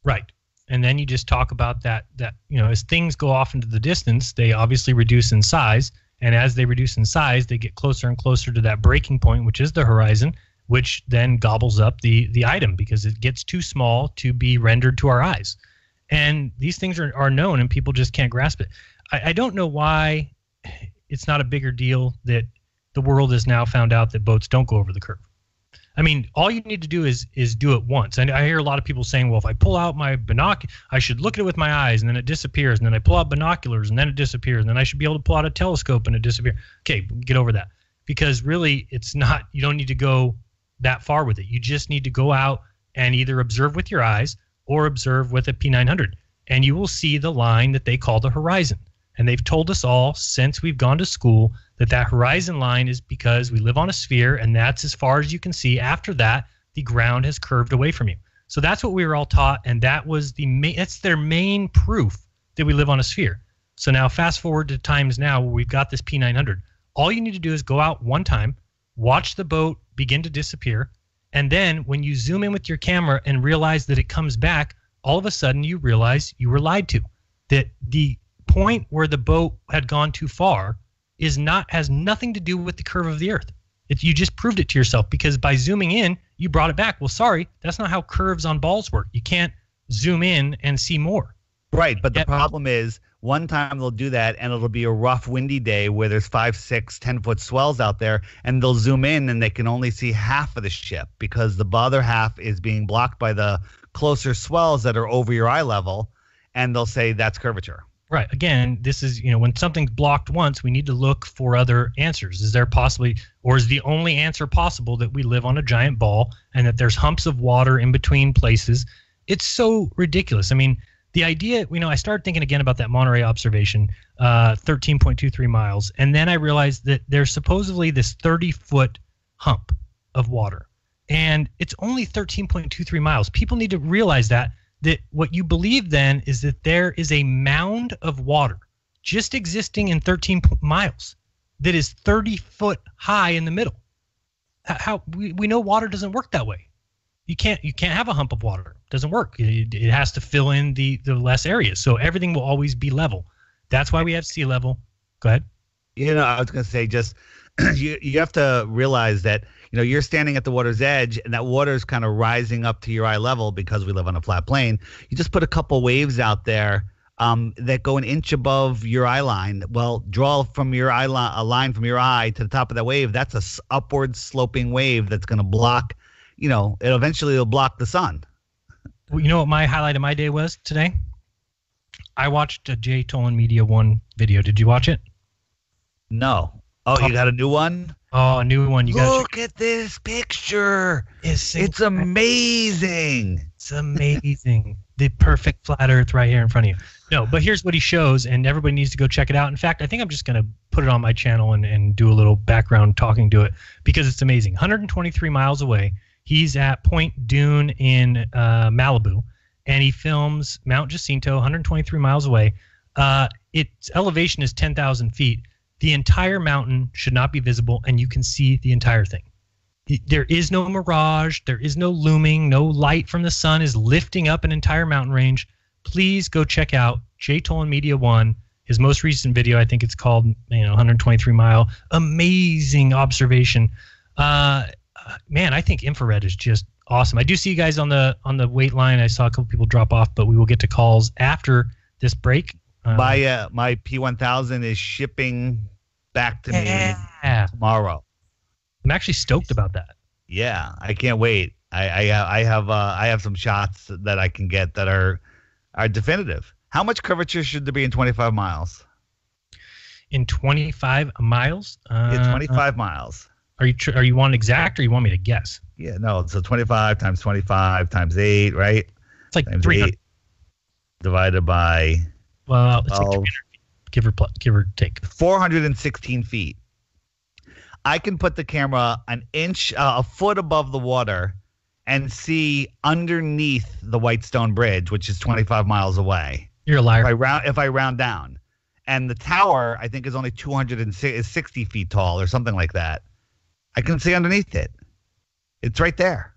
Right. And then you just talk about that as things go off into the distance, they obviously reduce in size. And as they reduce in size, they get closer and closer to that breaking point, which is the horizon, which then gobbles up the item because it gets too small to be rendered to our eyes. And these things are known and people just can't grasp it. I don't know why it's not a bigger deal that the world has now found out that boats don't go over the curve. I mean, all you need to do is do it once. And I hear a lot of people saying, well, if I pull out my binoculars, I should look at it with my eyes and then it disappears. And then I pull out binoculars and then it disappears. And then I should be able to pull out a telescope and it disappears. Okay, get over that. Because really, it's not, you don't need to go that far with it. You just need to go out and either observe with your eyes or observe with a P900. And you will see the line that they call the horizon. And they've told us all since we've gone to school that horizon line is because we live on a sphere and that's as far as you can see. After that, the ground has curved away from you. So that's what we were all taught, and that was that's their main proof that we live on a sphere. So now fast forward to times now where we've got this P900. All you need to do is go out one time, watch the boat begin to disappear, and then when you zoom in with your camera and realize that it comes back, all of a sudden you realize you were lied to. That the point where the boat had gone too far has nothing to do with the curve of the Earth. You just proved it to yourself because by zooming in, you brought it back. Well, sorry, that's not how curves on balls work. You can't zoom in and see more. Right, but the problem is One time they'll do that, and it'll be a rough, windy day where there's 5, 6, 10-foot swells out there, and they'll zoom in, and they can only see half of the ship because the other half is being blocked by the closer swells that are over your eye level, and they'll say that's curvature. Right. Again, this is, when something's blocked once, we need to look for other answers. Is there possibly, or is the only answer possible that we live on a giant ball and that there's humps of water in between places? It's so ridiculous. I mean, the idea, I started thinking again about that Monterey observation, 13.23 miles, and then I realized that there's supposedly this 30-foot hump of water, and it's only 13.23 miles. People need to realize that what you believe then is that there is a mound of water just existing in 13 miles that is 30 foot high in the middle. How we know water doesn't work that way. You can't have a hump of water. It doesn't work. It has to fill in the less areas. So everything will always be level. That's why we have sea level. Go ahead. I was going to say, just you have to realize that you're standing at the water's edge, and that water is kind of rising up to your eye level because we live on a flat plane. You just put a couple waves out there that go an inch above your eye line. Well, draw from your eye a line from your eye to the top of that wave. That's a upward sloping wave that's going to block. It'll block the sun. Well, you know what my highlight of my day was today? I watched a Jay Tolan Media One video. Did you watch it? No. Oh, you got a new one? Oh, a new one. You got Look at this picture. It's amazing. It's amazing. The perfect flat Earth right here in front of you. No, but here's what he shows, and everybody needs to go check it out. In fact, I think I'm just going to put it on my channel and do a little background talking to it because it's amazing. 123 miles away. He's at Point Dune in Malibu, and he films Mount Jacinto, 123 miles away. Its elevation is 10,000 feet. The entire mountain should not be visible, and you can see the entire thing. There is no mirage. There is no looming. No light from the sun is lifting up an entire mountain range. Please go check out Jay Tolan Media One. His most recent video, I think it's called 123 Mile. Amazing observation. Man, I think infrared is just awesome. I do see you guys on the wait line. I saw a couple people drop off, but we will get to calls after this break. My P1000 is shipping back to me tomorrow. I'm actually stoked about that. Yeah, I can't wait. I have some shots that I can get that are definitive. How much curvature should there be in 25 miles? In 25 miles? 25 miles. Are you want exact, or you want me to guess? Yeah, no. So 25 times 25 times 8, right? It's like times 300 8 divided by. Well, it's like 300 feet, give or take. 416 feet. I can put the camera a foot above the water and see underneath the Whitestone Bridge, which is 25 miles away. You're a liar. If I round down. And the tower, I think, is only 260 feet tall or something like that. I can see underneath it. It's right there.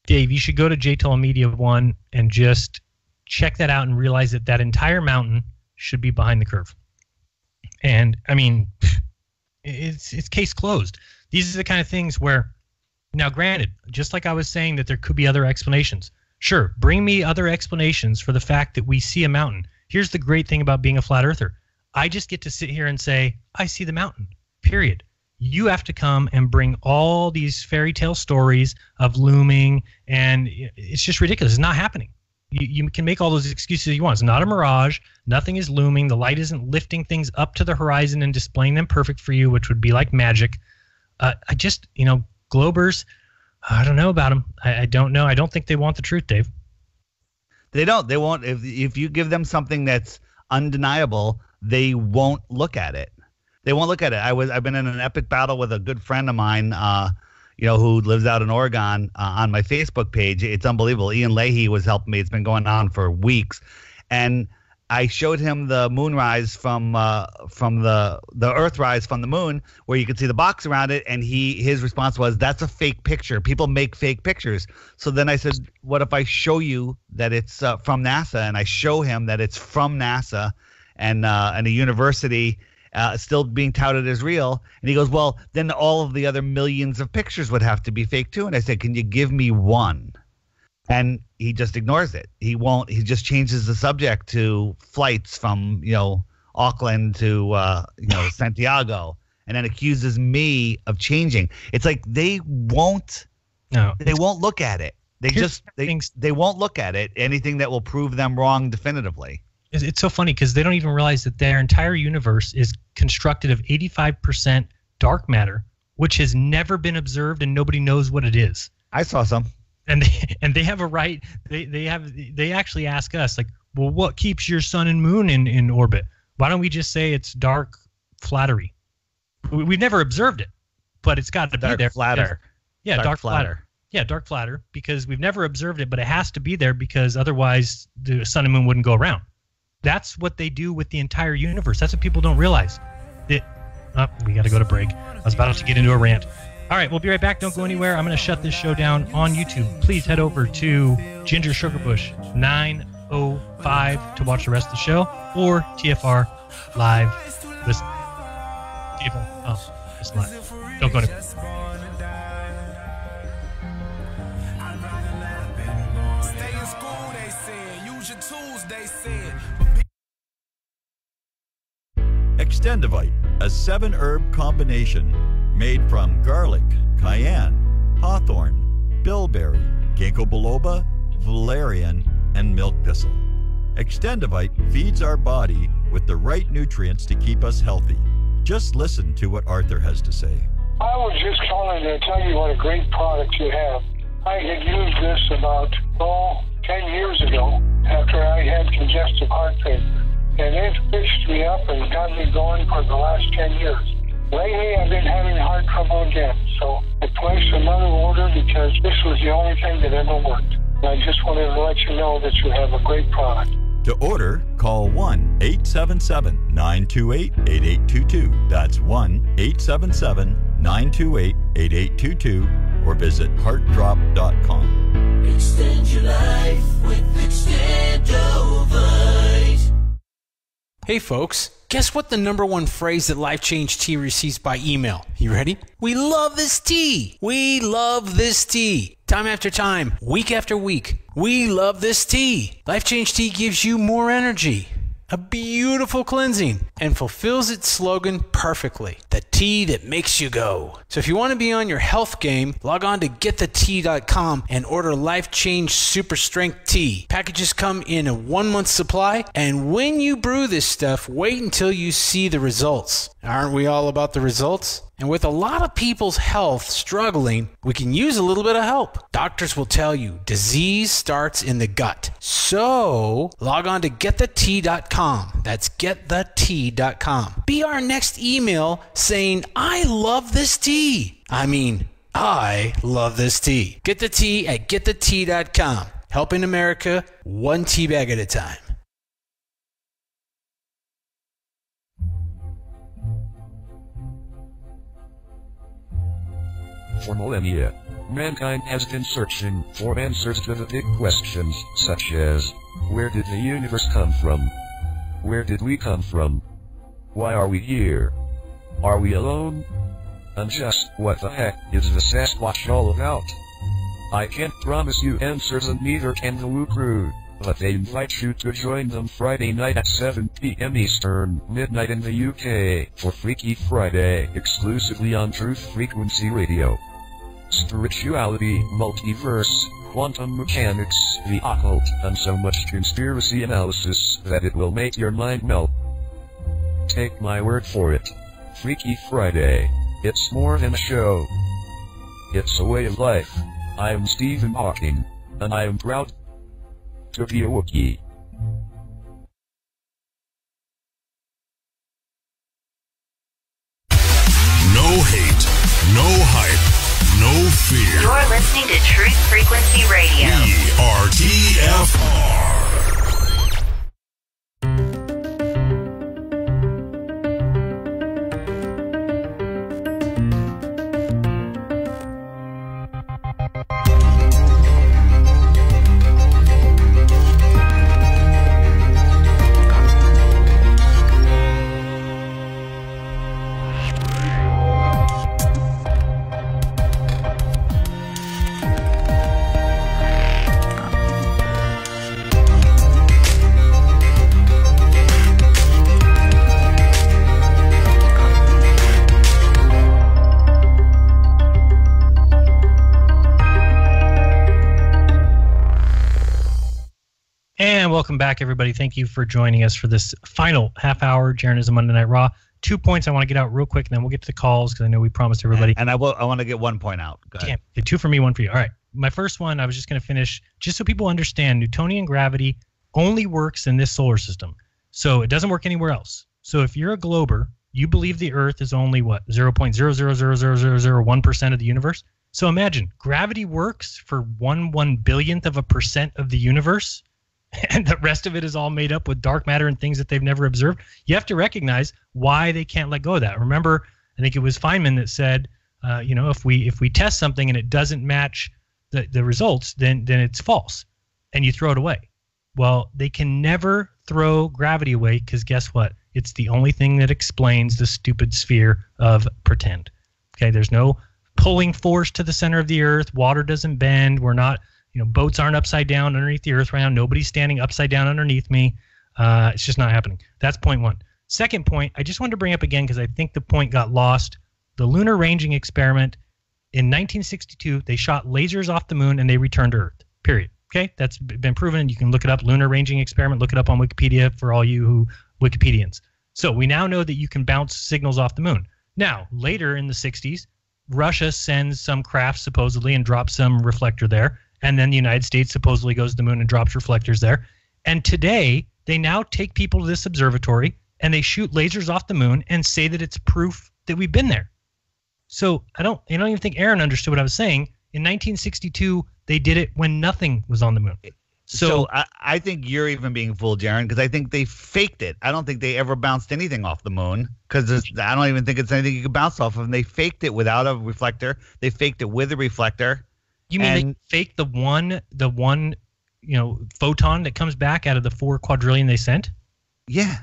Dave, you should go to Jay Tolan Media One and just check that out and realize that entire mountain should be behind the curve. And, I mean, it's case closed. These are the kind of things where, now granted, just like I was saying that there could be other explanations. Sure, bring me other explanations for the fact that we see a mountain. Here's the great thing about being a flat earther. I just get to sit here and say, I see the mountain, period. You have to come and bring all these fairy tale stories of looming, and it's just ridiculous. It's not happening. You can make all those excuses you want. It's not a mirage. Nothing is looming. The light isn't lifting things up to the horizon and displaying them perfect for you, which would be like magic. Globers, I don't know about them. I don't know. I don't think they want the truth, Dave. They don't. They won't. If you give them something that's undeniable, they won't look at it. They won't look at it. I've been in an epic battle with a good friend of mine, who lives out in Oregon, on my Facebook page. It's unbelievable. Ian Leahy was helping me. It's been going on for weeks, and I showed him the moonrise from the Earthrise from the moon, where you could see the box around it, and his response was, "That's a fake picture. People make fake pictures." So then I said, "What if I show you that it's from NASA?" And I show him that it's from NASA and a university. Still being touted as real. And he goes, well, then all of the other millions of pictures would have to be fake too. And I said, can you give me one? And he just ignores it. He just changes the subject to flights from, Auckland to, Santiago, and then accuses me of changing. It's like they won't look at it. They won't look at it, anything that will prove them wrong definitively. It's so funny because they don't even realize that their entire universe is constructed of 85% dark matter, which has never been observed and nobody knows what it is. I saw some. And they have a right. They actually ask us, like, well, what keeps your sun and moon in orbit? Why don't we just say it's dark flattery? We've never observed it, but it's got to be there. Flatter. Yeah, dark flatter. Yeah, dark flatter, because we've never observed it, but it has to be there because otherwise the sun and moon wouldn't go around. That's what they do with the entire universe. That's what people don't realize. We got to go to break. I was about to get into a rant. All right, we'll be right back. Don't go anywhere. I'm going to shut this show down on YouTube. Please head over to Ginger Sugarbush 905 to watch the rest of the show, or TFR Live. Listen. TFR. Oh, it's live. Don't go anywhere. Extendivite, a 7-herb combination made from garlic, cayenne, hawthorn, bilberry, ginkgo biloba, valerian, and milk thistle. Extendivite feeds our body with the right nutrients to keep us healthy. Just listen to what Arthur has to say. I was just calling to tell you what a great product you have. I had used this about, 10 years ago after I had congestive heart failure. And it fixed me up and got me going for the last 10 years. Lately, I've been having heart trouble again, so I placed another order because this was the only thing that ever worked. And I just wanted to let you know that you have a great product. To order, call 1-877-928-8822. That's 1-877-928-8822, or visit heartdrop.com. Extend your life with Extendovite. Hey folks, guess what the #1 phrase that Life Change Tea receives by email? You ready? We love this tea! We love this tea! Time after time, week after week, we love this tea! Life Change Tea gives you more energy, a beautiful cleansing, and fulfills its slogan perfectly. The tea that makes you go. So if you want to be on your health game, log on to getthetea.com and order Life Change Super Strength Tea. Packages come in a 1-month supply, and when you brew this stuff, wait until you see the results. Aren't we all about the results? And with a lot of people's health struggling, we can use a little bit of help. Doctors will tell you disease starts in the gut. So log on to getthetea.com. That's getthetea.com. Be our next email saying, I love this tea. I love this tea. Get the tea at getthetea.com. Helping America one tea bag at a time. For millennia, mankind has been searching for answers to the big questions, such as, where did the universe come from? Where did we come from? Why are we here? Are we alone? And just what the heck is the Sasquatch all about? I can't promise you answers, and neither can the Woo Crew, but they invite you to join them Friday night at 7 p.m. Eastern, midnight in the UK, for Freaky Friday, exclusively on Truth Frequency Radio. Spirituality, multiverse, quantum mechanics, the occult, and so much conspiracy analysis that it will make your mind melt. Take my word for it. Freaky Friday. It's more than a show. It's a way of life. I am Stephen Hawking, and I am proud to be a Wookiee. No hate, no hype, no fear. You're listening to Truth Frequency Radio. We are TFR. And welcome back, everybody. Thank you for joining us for this final half hour, Jeranism Monday Night Raw. 2 points I want to get out real quick, and then we'll get to the calls because I know we promised everybody. And I want to get 1 point out. Go ahead. Damn. 2 for me, 1 for you. All right. My first one, I was just going to finish, just so people understand, Newtonian gravity only works in this solar system. So it doesn't work anywhere else. So if you're a glober, you believe the Earth is only, what, 0.0000001% of the universe? So imagine, gravity works for 1/1 billionth of a percent of the universe, and the rest of it is all made up with dark matter and things that they've never observed. You have to recognize why they can't let go of that. Remember, I think it was Feynman that said, if we test something and it doesn't match the results, then it's false, and you throw it away. Well, they can never throw gravity away because guess what? It's the only thing that explains the stupid sphere of pretend. Okay, there's no pulling force to the center of the Earth. Water doesn't bend. We're not, boats aren't upside down underneath the Earth right now. Nobody's standing upside down underneath me. It's just not happening. That's point one. Second point, I just wanted to bring up again because I think the point got lost. The lunar ranging experiment in 1962, they shot lasers off the moon and they returned to Earth. Period. Okay, that's been proven. You can look it up. Lunar ranging experiment. Look it up on Wikipedia for all you who Wikipedians. So we now know that you can bounce signals off the moon. Now, later in the 60s, Russia sends some craft supposedly and drops some reflector there. And then the United States supposedly goes to the moon and drops reflectors there. And today, they now take people to this observatory and they shoot lasers off the moon and say that it's proof that we've been there. So I don't even think Aaron understood what I was saying. In 1962, they did it when nothing was on the moon. So I think you're even being fooled, Jeran, because I think they faked it. I don't think they ever bounced anything off the moon because I don't even think it's anything you could bounce off of. And they faked it without a reflector. They faked it with a reflector. You mean they faked the one photon that comes back out of the 4 quadrillion they sent? Yeah.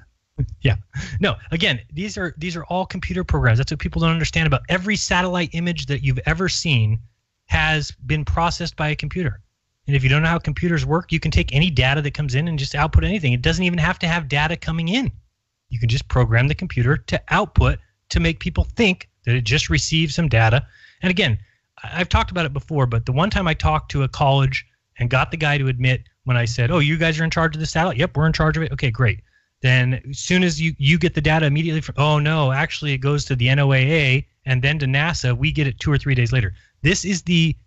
Yeah. No, again, these are all computer programs. That's what people don't understand about every satellite image that you've ever seen has been processed by a computer. And if you don't know how computers work, you can take any data that comes in and just output anything. It doesn't even have to have data coming in. You can just program the computer to output to make people think that it just received some data. And again, I've talked about it before, but the one time I talked to a college and got the guy to admit when I said, oh, you guys are in charge of the satellite? Yep, we're in charge of it. Okay, great. Then as soon as you get the data immediately from, oh, no, actually it goes to the NOAA and then to NASA, we get it 2 or 3 days later. This is the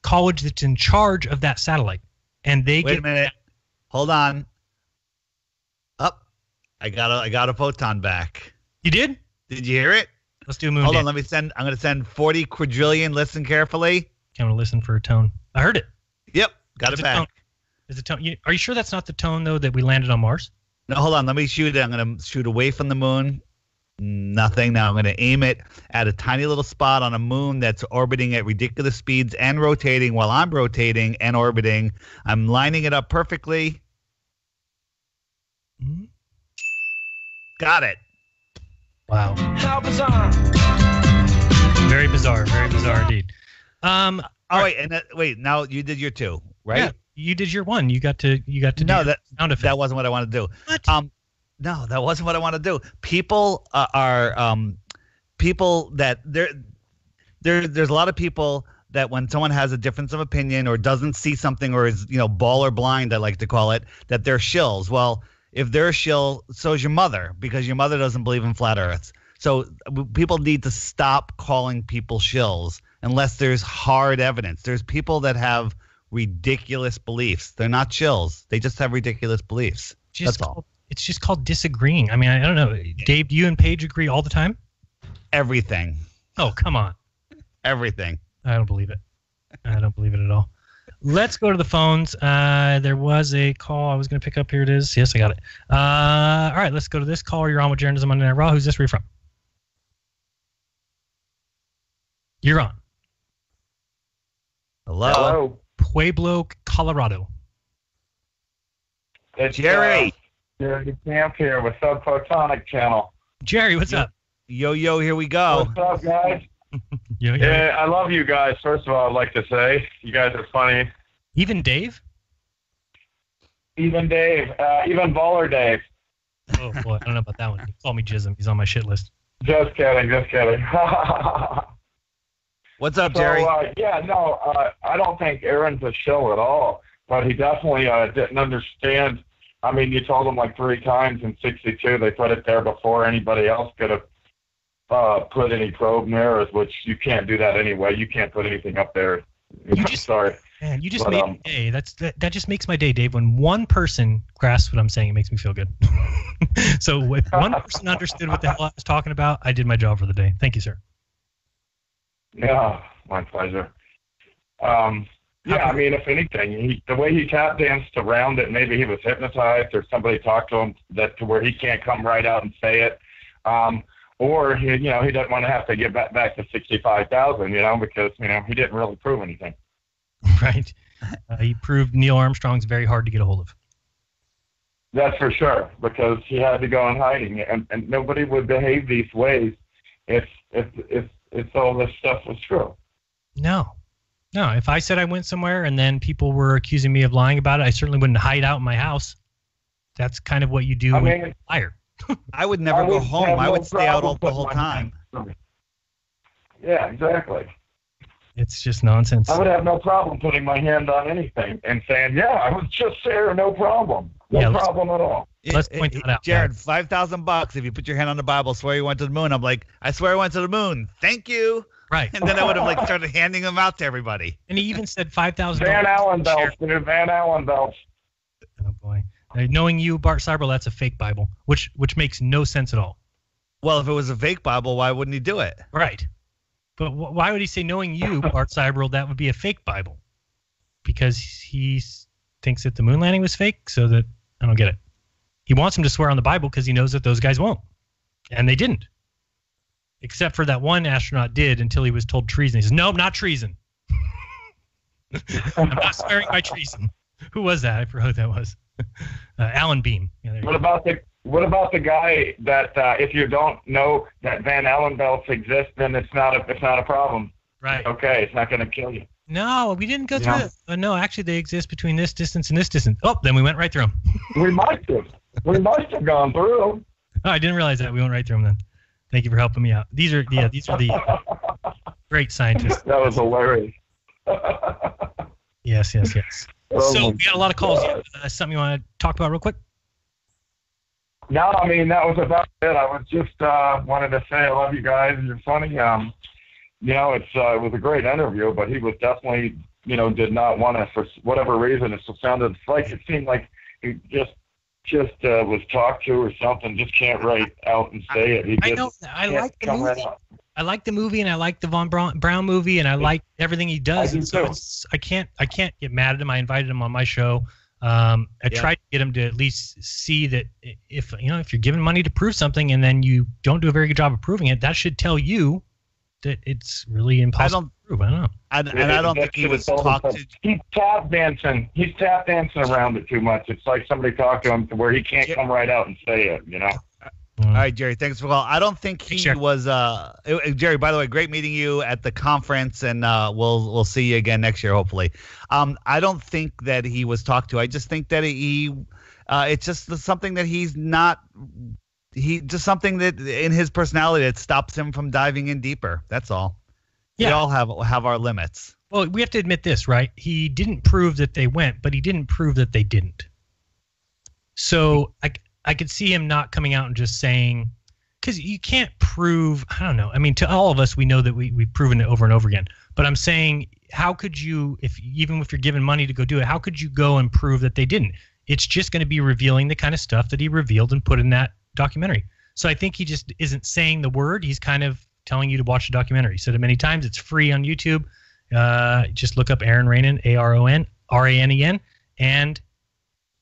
college that's in charge of that satellite. And they Wait a minute. Hold on. Up. I got a photon back. You did? Did you hear it? Let's do a moon Hold dance. on, I'm going to send 40 quadrillion. Listen carefully. I'm going to listen for a tone. I heard it. Yep. Got it back. It's a tone. Are you sure that's not the tone, though, that we landed on Mars? No, hold on. Let me shoot it. I'm going to shoot away from the moon. Nothing. Now I'm going to aim it at a tiny little spot on a moon that's orbiting at ridiculous speeds and rotating while I'm rotating and orbiting. I'm lining it up perfectly. Mm-hmm. Got it. Wow. How bizarre. Very bizarre. Very bizarre indeed. Wait. Now you did your 2, right? Yeah, you did your 1. You got to No, do that wasn't what I wanted to do. What? No, that wasn't what I want to do. People are people that there's a lot of people that when someone has a difference of opinion or doesn't see something or is ball or blind, I like to call it, that they're shills. Well, if they're a shill, so is your mother because your mother doesn't believe in flat Earth. So people need to stop calling people shills unless there's hard evidence. There's people that have ridiculous beliefs. They're not shills. They just have ridiculous beliefs. That's all. It's just called disagreeing. I mean, I don't know. Dave, do you and Paige agree all the time? Everything. Oh, come on. Everything. I don't believe it. I don't believe it at all. Let's go to the phones. There was a call I was going to pick up. Here it is. Yes, I got it. All right, let's go to this caller. You're on with Jeranism Monday Night Raw. Who's this? Where are you from? You're on. Hello. Pueblo, Colorado. It's Jerry. Jerry Camp here with Subphotonic Channel. Jerry, what's up? Yo, here we go. What's up, guys? Yeah, I love you guys. First of all, I'd like to say you guys are funny. Even Dave? Even Dave. Even Baller Dave. Oh, boy. I don't know about that one. Call me Jism. He's on my shit list. Just kidding. What's up, Jerry? I don't think Aaron's a shill at all. but he definitely didn't understand. I mean, you told him like 3 times in 62 they put it there before anybody else could have put any probe mirrors, which you can't do that anyway. You can't put anything up there. Sorry. Man, you just made my day. That just makes my day, Dave. When one person grasps what I'm saying, it makes me feel good. So if one person understood what the hell I was talking about, I did my job for the day. Thank you, sir. Yeah, my pleasure. Yeah, I mean, if anything, the way he tap danced around it, maybe he was hypnotized or somebody talked to him to where he can't come right out and say it. Or he doesn't want to have to get back to 65,000, because, he didn't really prove anything. Right. He proved Neil Armstrong's very hard to get a hold of. That's for sure, because he had to go in hiding, and nobody would behave these ways if all this stuff was true. No. If I said I went somewhere and then people were accusing me of lying about it, I certainly wouldn't hide out in my house. That's kind of what you do when you're a liar. I would never go home. I would stay out the whole time. Yeah, exactly. It's just nonsense. I would have no problem putting my hand on anything and saying, yeah, I was just there, no problem. No problem at all. Let's point that out. Jared, $5,000 if you put your hand on the Bible, swear you went to the moon. I'm like, I swear I went to the moon. Thank you. Right. And then I would have started handing them out to everybody. And he even said $5,000. Van Allen belts, dude. Van Allen belts. Oh boy. Knowing you, Bart Seibel, that's a fake Bible, which makes no sense at all. Well, if it was a fake Bible, why wouldn't he do it? Right. But why would he say, knowing you, Bart Seibel, that would be a fake Bible? Because he thinks that the moon landing was fake, so that I don't get it. He wants him to swear on the Bible because he knows that those guys won't. And they didn't. Except for that one astronaut did until he was told treason. He says, nope, not treason. I'm not swearing by treason. Who was that? I forgot who that was. Alan Beam. Yeah, what about the guy that if you don't know that Van Allen belts exist, then it's not a problem. Right. Okay, it's not going to kill you. No, we didn't go through it. No, actually, they exist between this distance and this distance. Oh, then we went right through them. We must have gone through them. Oh, I didn't realize that. We went right through them then. Thank you for helping me out. These are the great scientists. That was hilarious. Yes. So we got a lot of calls. Something you want to talk about real quick? No, I mean, that was about it. I was just wanted to say I love you guys. You're funny. It was a great interview, but he was definitely, did not want to, for whatever reason. It seemed like he just was talked to or something. Just can't write out and say it. I like the movie. I like the movie, and I like the Von Braun movie, and I like everything he does. And so I can't get mad at him. I invited him on my show. I tried to get him to at least see that if you're given money to prove something and then you don't do a very good job of proving it, that should tell you that it's really impossible to prove. I don't know. I don't think he was talked to. He's tap dancing. He's tap dancing around it too much. It's like somebody talked to him to where he can't come right out and say it. All right, Jerry, thanks for calling. I don't think he was Jerry, by the way, great meeting you at the conference, and we'll see you again next year, hopefully. I don't think that he was talked to. I just think that it's just something that something that in his personality that stops him from diving in deeper. That's all. Yeah. We all have our limits. Well, we have to admit this, right? He didn't prove that they went, but he didn't prove that they didn't. So I could see him not coming out and just saying, because you can't prove, I don't know. I mean, to all of us, we know that we've proven it over and over again. But I'm saying, how could you, even if you're given money to go do it, how could you go and prove that they didn't? It's just going to be revealing the kind of stuff that he revealed and put in that documentary. So I think he just isn't saying the word. He's kind of telling you to watch the documentary. He said it many times. It's free on YouTube. Just look up Aaron Ranen, ARON, and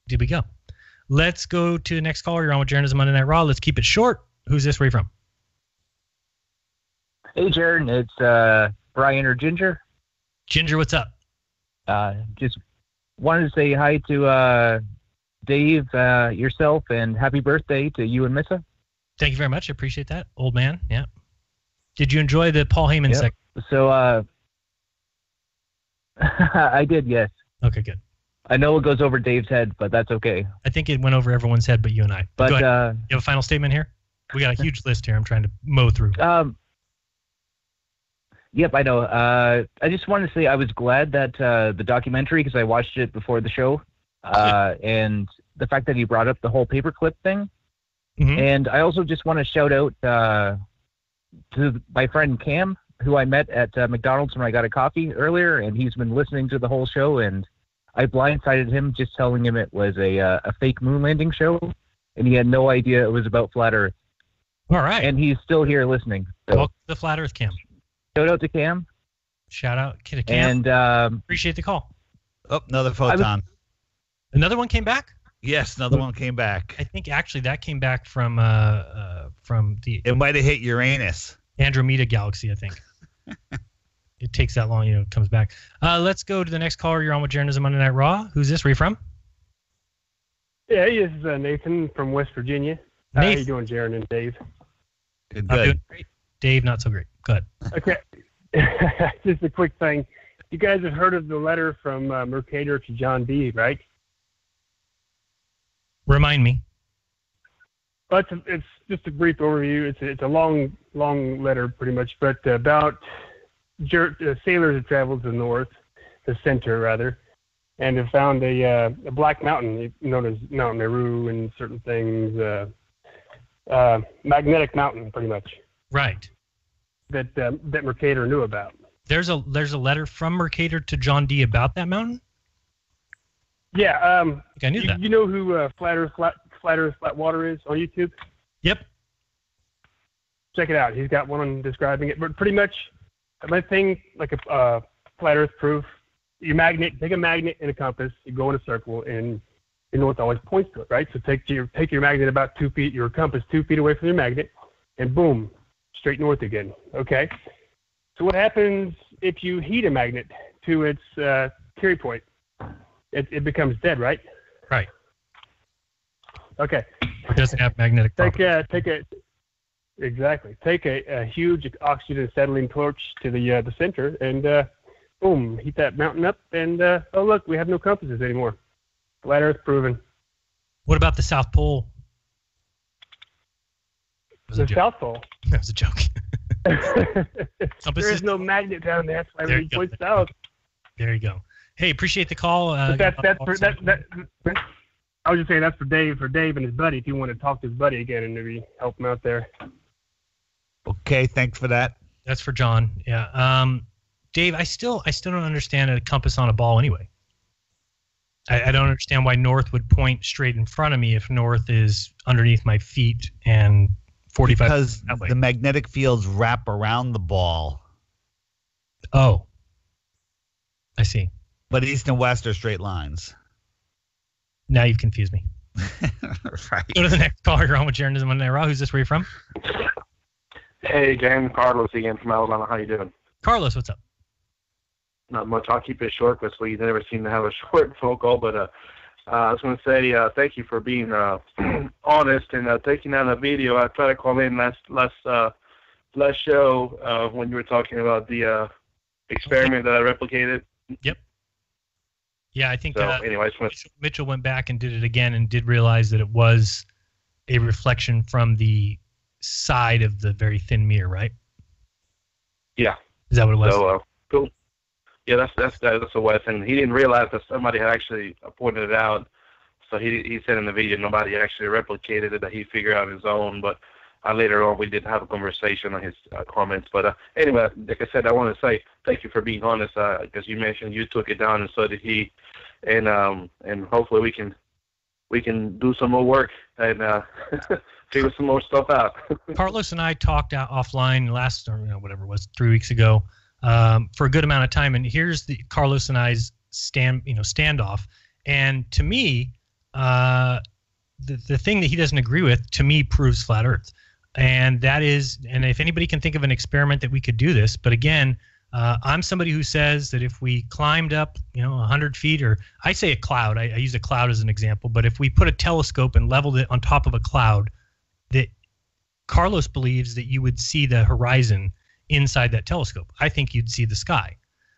did we go? Let's go to the next caller. You're on with Jeranism Monday Night Raw. Let's keep it short. Who's this? Where are you from? Hey, Jeran. It's Brian or Ginger. Ginger, what's up? Just wanted to say hi to Dave, yourself, and happy birthday to you and Missa. Thank you very much. I appreciate that, old man. Yeah. Did you enjoy the Paul Heyman segment? So, I did, yes. Okay, good. I know it goes over Dave's head, but that's okay. I think it went over everyone's head but you and I. But go ahead. You have a final statement here? We got a huge list here I'm trying to mow through. Yep, I know. I just wanted to say I was glad that the documentary, because I watched it before the show, and the fact that he brought up the whole paperclip thing. Mm-hmm. And I also just want to shout out to my friend Cam, who I met at McDonald's when I got a coffee earlier, and he's been listening to the whole show, and I blindsided him just telling him it was a fake moon landing show, and he had no idea it was about Flat Earth. All right. And he's still here listening. So. Welcome to the Flat Earth Cam. Shout out to Cam. Shout out to Cam. And appreciate the call. Oh, another photon. Another one came back? Yes, another one came back. I think actually that came back from the. It might have hit Uranus. Andromeda galaxy, I think. It takes that long, it comes back. Let's go to the next caller. You're on with Jeranism Monday Night Raw. Who's this? Where are you from? Yeah, this is Nathan from West Virginia. How you doing, Jeran and Dave? Good. I'm doing great. Dave, not so great. Go ahead. Okay. Just a quick thing. You guys have heard of the letter from Mercator to John D., right? Remind me. But it's just a brief overview. It's a long letter, pretty much, but about sailors have traveled to the north, the center rather, and have found a black mountain known as Mount Meru and certain things, magnetic mountain, pretty much. Right. That Mercator knew about. There's a letter from Mercator to John D. about that mountain? Yeah. I knew that. You know who Flat Earth Flat Water is on YouTube? Yep. Check it out. He's got one on describing it. But pretty much, my thing, like a Flat Earth proof, take a magnet and a compass, you go in a circle, and your north always points to it, right? So take your magnet about 2 feet, your compass 2 feet away from your magnet, and boom, straight north again. Okay. So what happens if you heat a magnet to its carry point? It becomes dead, right? Right. Okay. It doesn't have magnetic properties. Take a huge oxygen acetylene torch to the center, and boom, heat that mountain up, and oh look, we have no compasses anymore. Flat Earth proven. What about the South Pole? The South Pole? That was a joke. There is no magnet down there. That's why everything points south. There you go. Hey, appreciate the call. I was just saying that's for Dave and his buddy. If you want to talk to his buddy again and maybe help him out there. Okay, thanks for that. That's for John. Yeah. Dave, I still don't understand a compass on a ball anyway. I don't understand why north would point straight in front of me if north is underneath my feet and 45. Because the magnetic fields wrap around the ball. Oh. I see. But east and west are straight lines. Now you've confused me. Right. Go to the next caller. You're on with Jeranism Monday Night Raw. Who's this? Where are you from? Hey, James. Carlos again from Alabama. How you doing? Carlos, what's up? Not much. I'll keep it short because we never seem to have a short phone call. But I was going to say thank you for being honest and taking down a video. I tried to call in last show when you were talking about the experiment that I replicated. Yep. Yeah, I think so, anyway, Mitchell went back and did it again and did realize that it was a reflection from the side of the very thin mirror, right? Yeah. Is that what it was? So, cool. Yeah, that's the way. And he didn't realize that somebody had actually pointed it out. So he said in the video nobody actually replicated it, that he figured out his own. But later on we did have a conversation on his comments. But anyway, like I said, I want to say thank you for being honest because you mentioned you took it down and so did he. And hopefully we can do some more work and figure some more stuff out. Carlos and I talked out offline last, or whatever it was, 3 weeks ago, for a good amount of time. And here's the Carlos and I's standoff. And to me, the thing that he doesn't agree with, to me, proves flat Earth. And that is, and if anybody can think of an experiment that we could do this, but again, I'm somebody who says that if we climbed up, 100 feet, or I say a cloud, I use a cloud as an example, but if we put a telescope and leveled it on top of a cloud, that Carlos believes that you would see the horizon inside that telescope. I think you'd see the sky.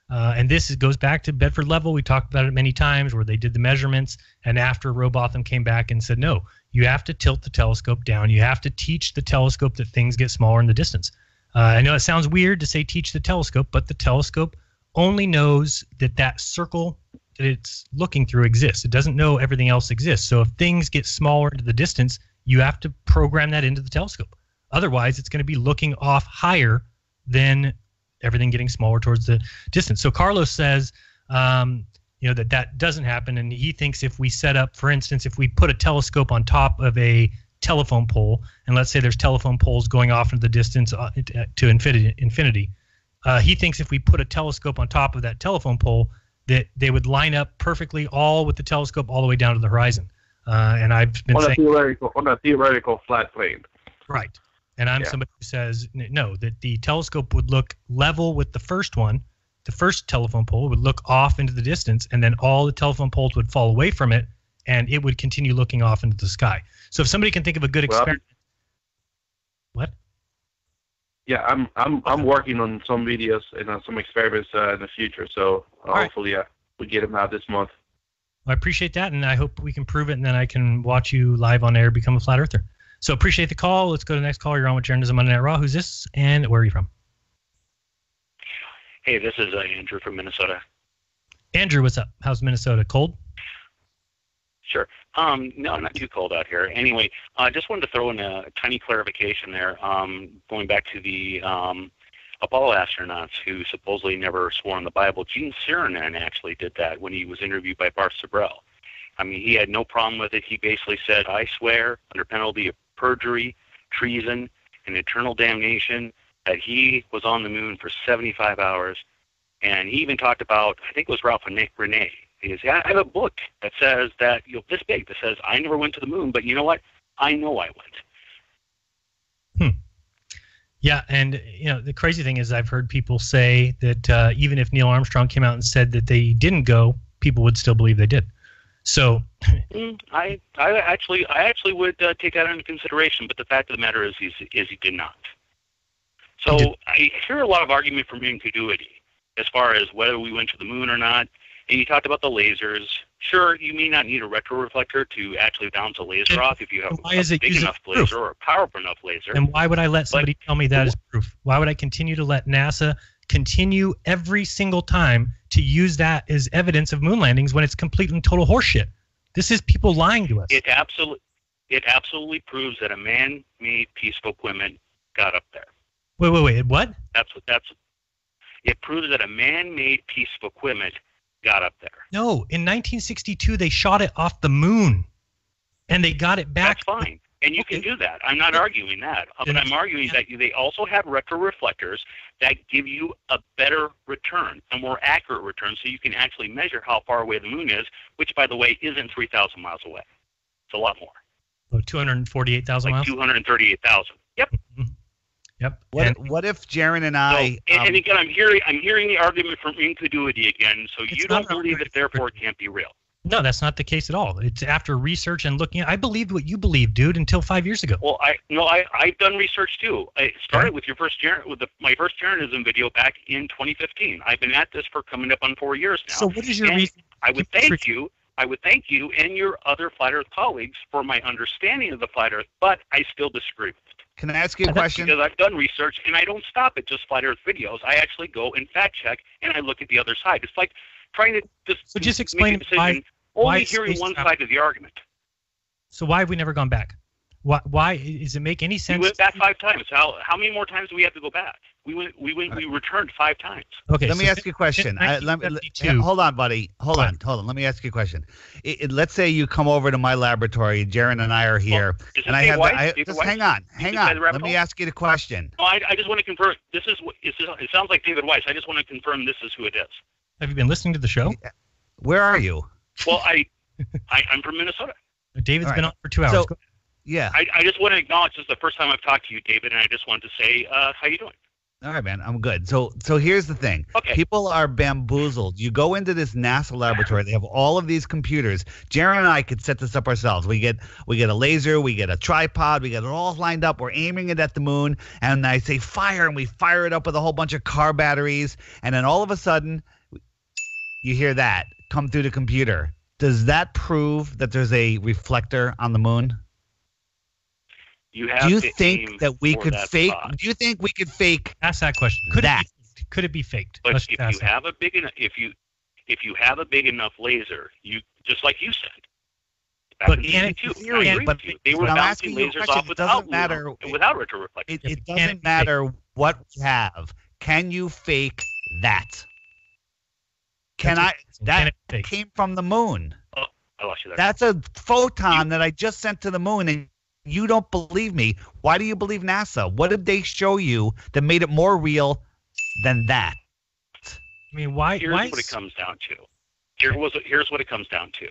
And this goes back to Bedford Level. We talked about it many times where they did the measurements, and after Robotham came back and said, no, you have to tilt the telescope down. You have to teach the telescope that things get smaller in the distance. I know it sounds weird to say teach the telescope, but the telescope only knows that circle that it's looking through exists. It doesn't know everything else exists. So if things get smaller into the distance, you have to program that into the telescope. Otherwise, it's going to be looking off higher than everything getting smaller towards the distance. So Carlos says, that doesn't happen, and he thinks if we set up, for instance, if we put a telescope on top of a telephone pole, and let's say there's telephone poles going off into the distance to infinity, he thinks if we put a telescope on top of that telephone pole, that they would line up perfectly, all with the telescope all the way down to the horizon. And I've been saying on a theoretical flat plane. Right. And I'm somebody who says no, that the telescope would look level with the first one. The first telephone pole would look off into the distance, and then all the telephone poles would fall away from it, and it would continue looking off into the sky. So if somebody can think of a good experiment. What? Yeah, I'm working on some videos and some experiments in the future. So hopefully we get them out this month. Well, I appreciate that, and I hope we can prove it, and then I can watch you live on air become a flat earther. So appreciate the call. Let's go to the next caller. You're on with Jeranism Monday Night Raw. Who's this, and where are you from? Hey, this is Andrew from Minnesota. Andrew, what's up? How's Minnesota? Cold? Sure. No, not too cold out here. Anyway, I just wanted to throw in a tiny clarification there, going back to the Apollo astronauts who supposedly never swore on the Bible. Gene Cernan actually did that when he was interviewed by Bart Sibrel. I mean, he had no problem with it. He basically said, I swear under penalty of perjury, treason, and eternal damnation that he was on the moon for 75 hours. And he even talked about, I think it was Ralph Renee. He says, I have a book that says that, this big, that says, I never went to the moon, but you know what? I know I went. Yeah, and the crazy thing is I've heard people say that even if Neil Armstrong came out and said that they didn't go, people would still believe they did. So I actually would take that into consideration, but the fact of the matter is he did not. So I hear a lot of argument from incongruity as far as whether we went to the moon or not. And you talked about the lasers. Sure, you may not need a retroreflector to actually bounce a laser off if you have a big enough laser or a powerful enough laser. And why would I let somebody tell me that as proof? Why would I continue to let NASA continue every single time to use that as evidence of moon landings when it's complete and total horseshit? This is people lying to us. It absolutely proves that a man-made piece of equipment got up there. Wait, what? It proves that a man-made piece of equipment got up there. No, in 1962 they shot it off the moon, and they got it back. That's fine, and you can do that. I'm not arguing that, but I'm arguing that they also have retroreflectors that give you a better return, a more accurate return, so you can actually measure how far away the moon is, which, by the way, isn't 3,000 miles away. It's a lot more. Oh, 248,000 miles? 238,000. Yep. Mm-hmm. Yep. What if Jeran and I? And again, I'm hearing the argument from incongruity again. So you don't believe it, therefore it can't be real. No, that's not the case at all. It's after research and looking. I believed what you believed, dude, until 5 years ago. Well, I've done research too. I started with my first Jeranism video back in 2015. I've been at this for coming up on 4 years now. So what is your reason? I would thank you and your other Flat Earth colleagues for my understanding of the Flat Earth, but I still disagree with it. Can I ask you a question? Because I've done research, and I don't stop at just Flat Earth videos. I actually go and fact check, and I look at the other side. It's like trying to just explain make a decision, only hearing one side of the argument. So why have we never gone back? Why does it make any sense? We went back 5 times. How many more times do we have to go back? We returned 5 times. Okay. Let me ask you a question. Hold on, buddy. Hold on. Let me ask you a question. Let's say you come over to my laboratory. Jeran and I are here, and I have. Just hang on. Let me ask you the question. No, I just want to confirm. It sounds like David Weiss. I just want to confirm this is who it is. Have you been listening to the show? Where are you? Well, I'm from Minnesota. David's been on for 2 hours. Yeah. I just want to acknowledge this is the first time I've talked to you, David, and I just wanted to say, how you doing? All right, man. I'm good. So here's the thing. Okay. People are bamboozled. You go into this NASA laboratory. They have all of these computers. Jeran and I could set this up ourselves. We get a laser. We get a tripod. We get it all lined up. We're aiming it at the moon. And I say fire, and we fire it up with a whole bunch of car batteries. And then all of a sudden, you hear that come through the computer. Does that prove that there's a reflector on the moon? You have Do you to think aim that we for could that fake? spot. Do you think we could fake? Ask that question. Could it be faked? But Let's if ask you that. have a big enough, if you have a big enough laser, you just like you said. But in in theory, I agree with you. They were I'm bouncing asking you a lasers question. off It doesn't without matter. without retroreflection. It doesn't matter what we have. Can you fake that? Can I? That came from the moon. Oh, I lost you there. That's a photon that I just sent to the moon, and you don't believe me. Why do you believe NASA? What did they show you that made it more real than that? I mean, why? Here's what it comes down to. Here's what it comes down to.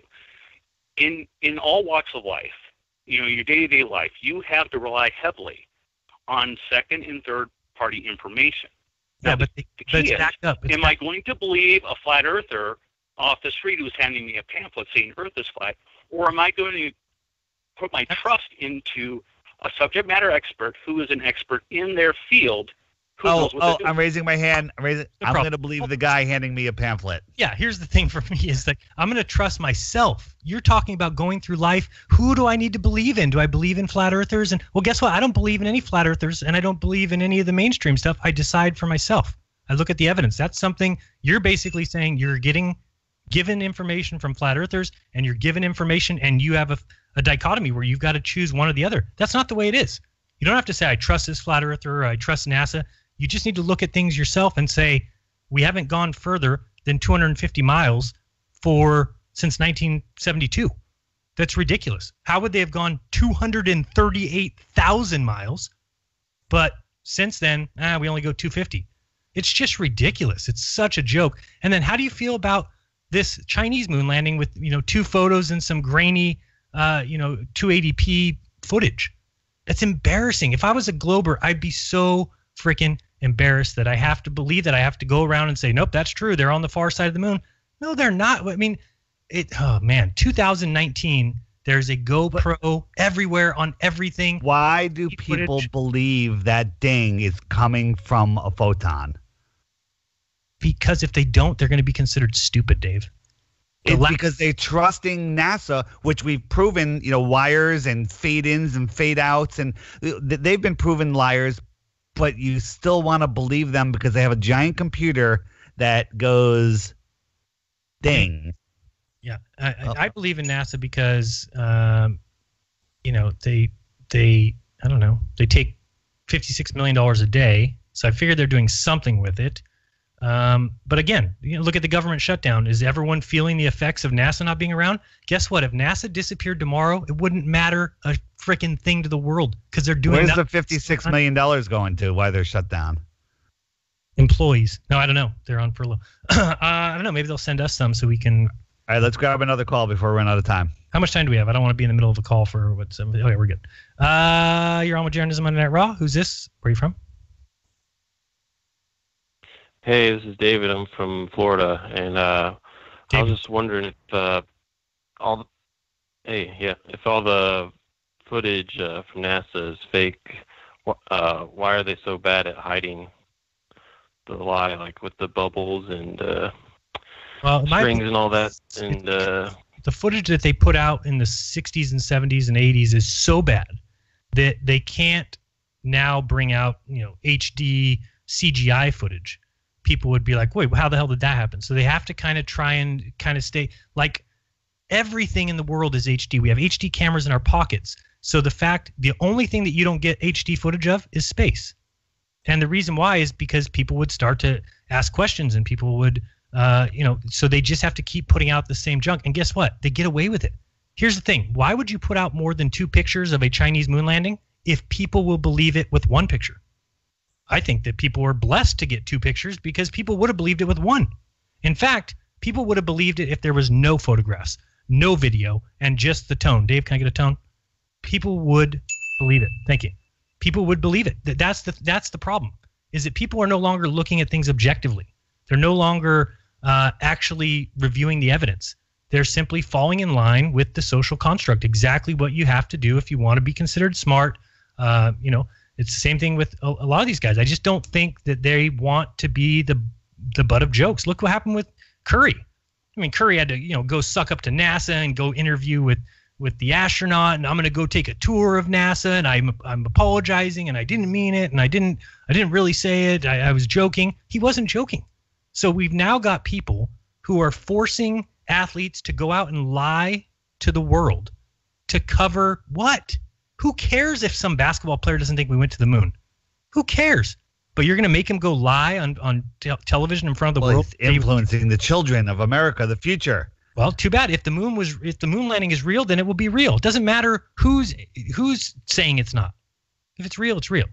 In all walks of life, your day-to-day life, you have to rely heavily on second and third party information. Yeah, but the key it's is, backed up. am I going to believe a flat earther off the street who's handing me a pamphlet saying Earth is flat, or am I going to put my trust into a subject matter expert who is an expert in their field? Who knows what they're doing? I'm raising my hand. I'm going to believe the guy handing me a pamphlet. Yeah, here's the thing for me is like I'm going to trust myself. You're talking about going through life. Who do I need to believe in? Do I believe in flat earthers? And well, guess what? I don't believe in any flat earthers, and I don't believe in any of the mainstream stuff. I decide for myself. I look at the evidence. That's something you're basically saying you're getting given information from flat earthers, and you're given information, and you have a dichotomy where you've got to choose one or the other. That's not the way it is. You don't have to say I trust this flat earther or I trust NASA. You just need to look at things yourself and say, we haven't gone further than 250 miles since 1972. That's ridiculous. How would they have gone 238,000 miles? But since then, we only go 250. It's just ridiculous. It's such a joke. And then how do you feel about this Chinese moon landing with, 2 photos and some grainy, 280p footage? That's embarrassing. If I was a Glober, I'd be so freaking embarrassed that I have to believe that I have to go around and say, nope, that's true. They're on the far side of the moon. No, they're not. I mean, 2019, there's a GoPro everywhere on everything. Why do people believe that ding is coming from a photon? Because if they don't, they're going to be considered stupid, Dave. It's because they're trusting NASA, which we've proven, wires and fade-ins and fade-outs, and they've been proven liars, but you still want to believe them because they have a giant computer that goes ding. Yeah, I believe in NASA because, they I don't know, they take $56 million a day, so I figured they're doing something with it. But again, look at the government shutdown. Is everyone feeling the effects of NASA not being around? Guess what? If NASA disappeared tomorrow, it wouldn't matter a freaking thing to the world because they're doing. Where's the $56 million going to? Why they're shut down? Employees. No, I don't know. They're on furlough. I don't know. Maybe they'll send us some so we can. All right, let's grab another call before we run out of time. How much time do we have? I don't want to be in the middle of a call for what's. Okay, we're good. You're on with Jeranism RAW. Who's this? Where are you from? Hey, this is David. I'm from Florida, and I was just wondering if all the footage from NASA is fake. Why are they so bad at hiding the lie, like with the bubbles and strings and all that? And the footage that they put out in the 60s and 70s and 80s is so bad that they can't now bring out HD CGI footage. People would be like, wait, how the hell did that happen? So they have to kind of try and kind of stay like everything in the world is HD. We have HD cameras in our pockets. So the only thing that you don't get HD footage of is space. And the reason why is because people would start to ask questions and people would, so they just have to keep putting out the same junk. And guess what? They get away with it. Here's the thing. Why would you put out more than 2 pictures of a Chinese moon landing if people will believe it with 1 picture? I think that people were blessed to get 2 pictures because people would have believed it with 1. In fact, people would have believed it if there was no photographs, no video, and just the tone. Dave, can I get a tone? People would believe it. Thank you. People would believe it. That's the problem, is that people are no longer looking at things objectively. They're no longer actually reviewing the evidence. They're simply falling in line with the social construct, exactly what you have to do if you want to be considered smart, It's the same thing with a lot of these guys. I just don't think that they want to be the butt of jokes. Look what happened with Curry. I mean, Curry had to, go suck up to NASA and go interview with, with the astronaut, and I'm going to go take a tour of NASA, and I'm apologizing, and I didn't mean it, and I didn't really say it. I was joking. He wasn't joking. So we've now got people who are forcing athletes to go out and lie to the world to cover what? Who cares if some basketball player doesn't think we went to the moon? Who cares? But you're going to make him go lie on television in front of the world? It's influencing the children of America, the future. Well, too bad. If the moon landing is real, then it will be real. It doesn't matter who's saying it's not. If it's real, it's real.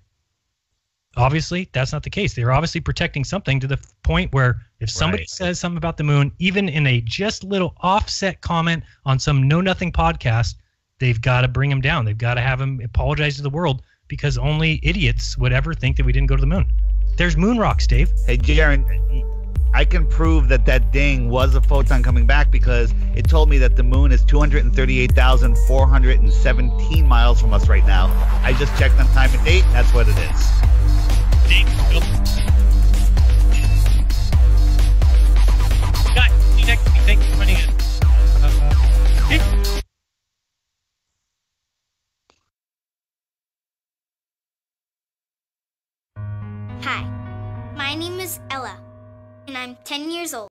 Obviously, that's not the case. They're obviously protecting something to the point where if somebody says something about the moon, even in a just little offset comment on some know-nothing podcast, they've got to bring him down. They've got to have him apologize to the world because only idiots would ever think that we didn't go to the moon. There's moon rocks, Dave. Hey, Jeran, I can prove that ding was a photon coming back because it told me that the moon is 238,417 miles from us right now. I just checked on time and date. That's what it is. Next, thanks for running it. Hi, my name is Ella, and I'm 10 years old.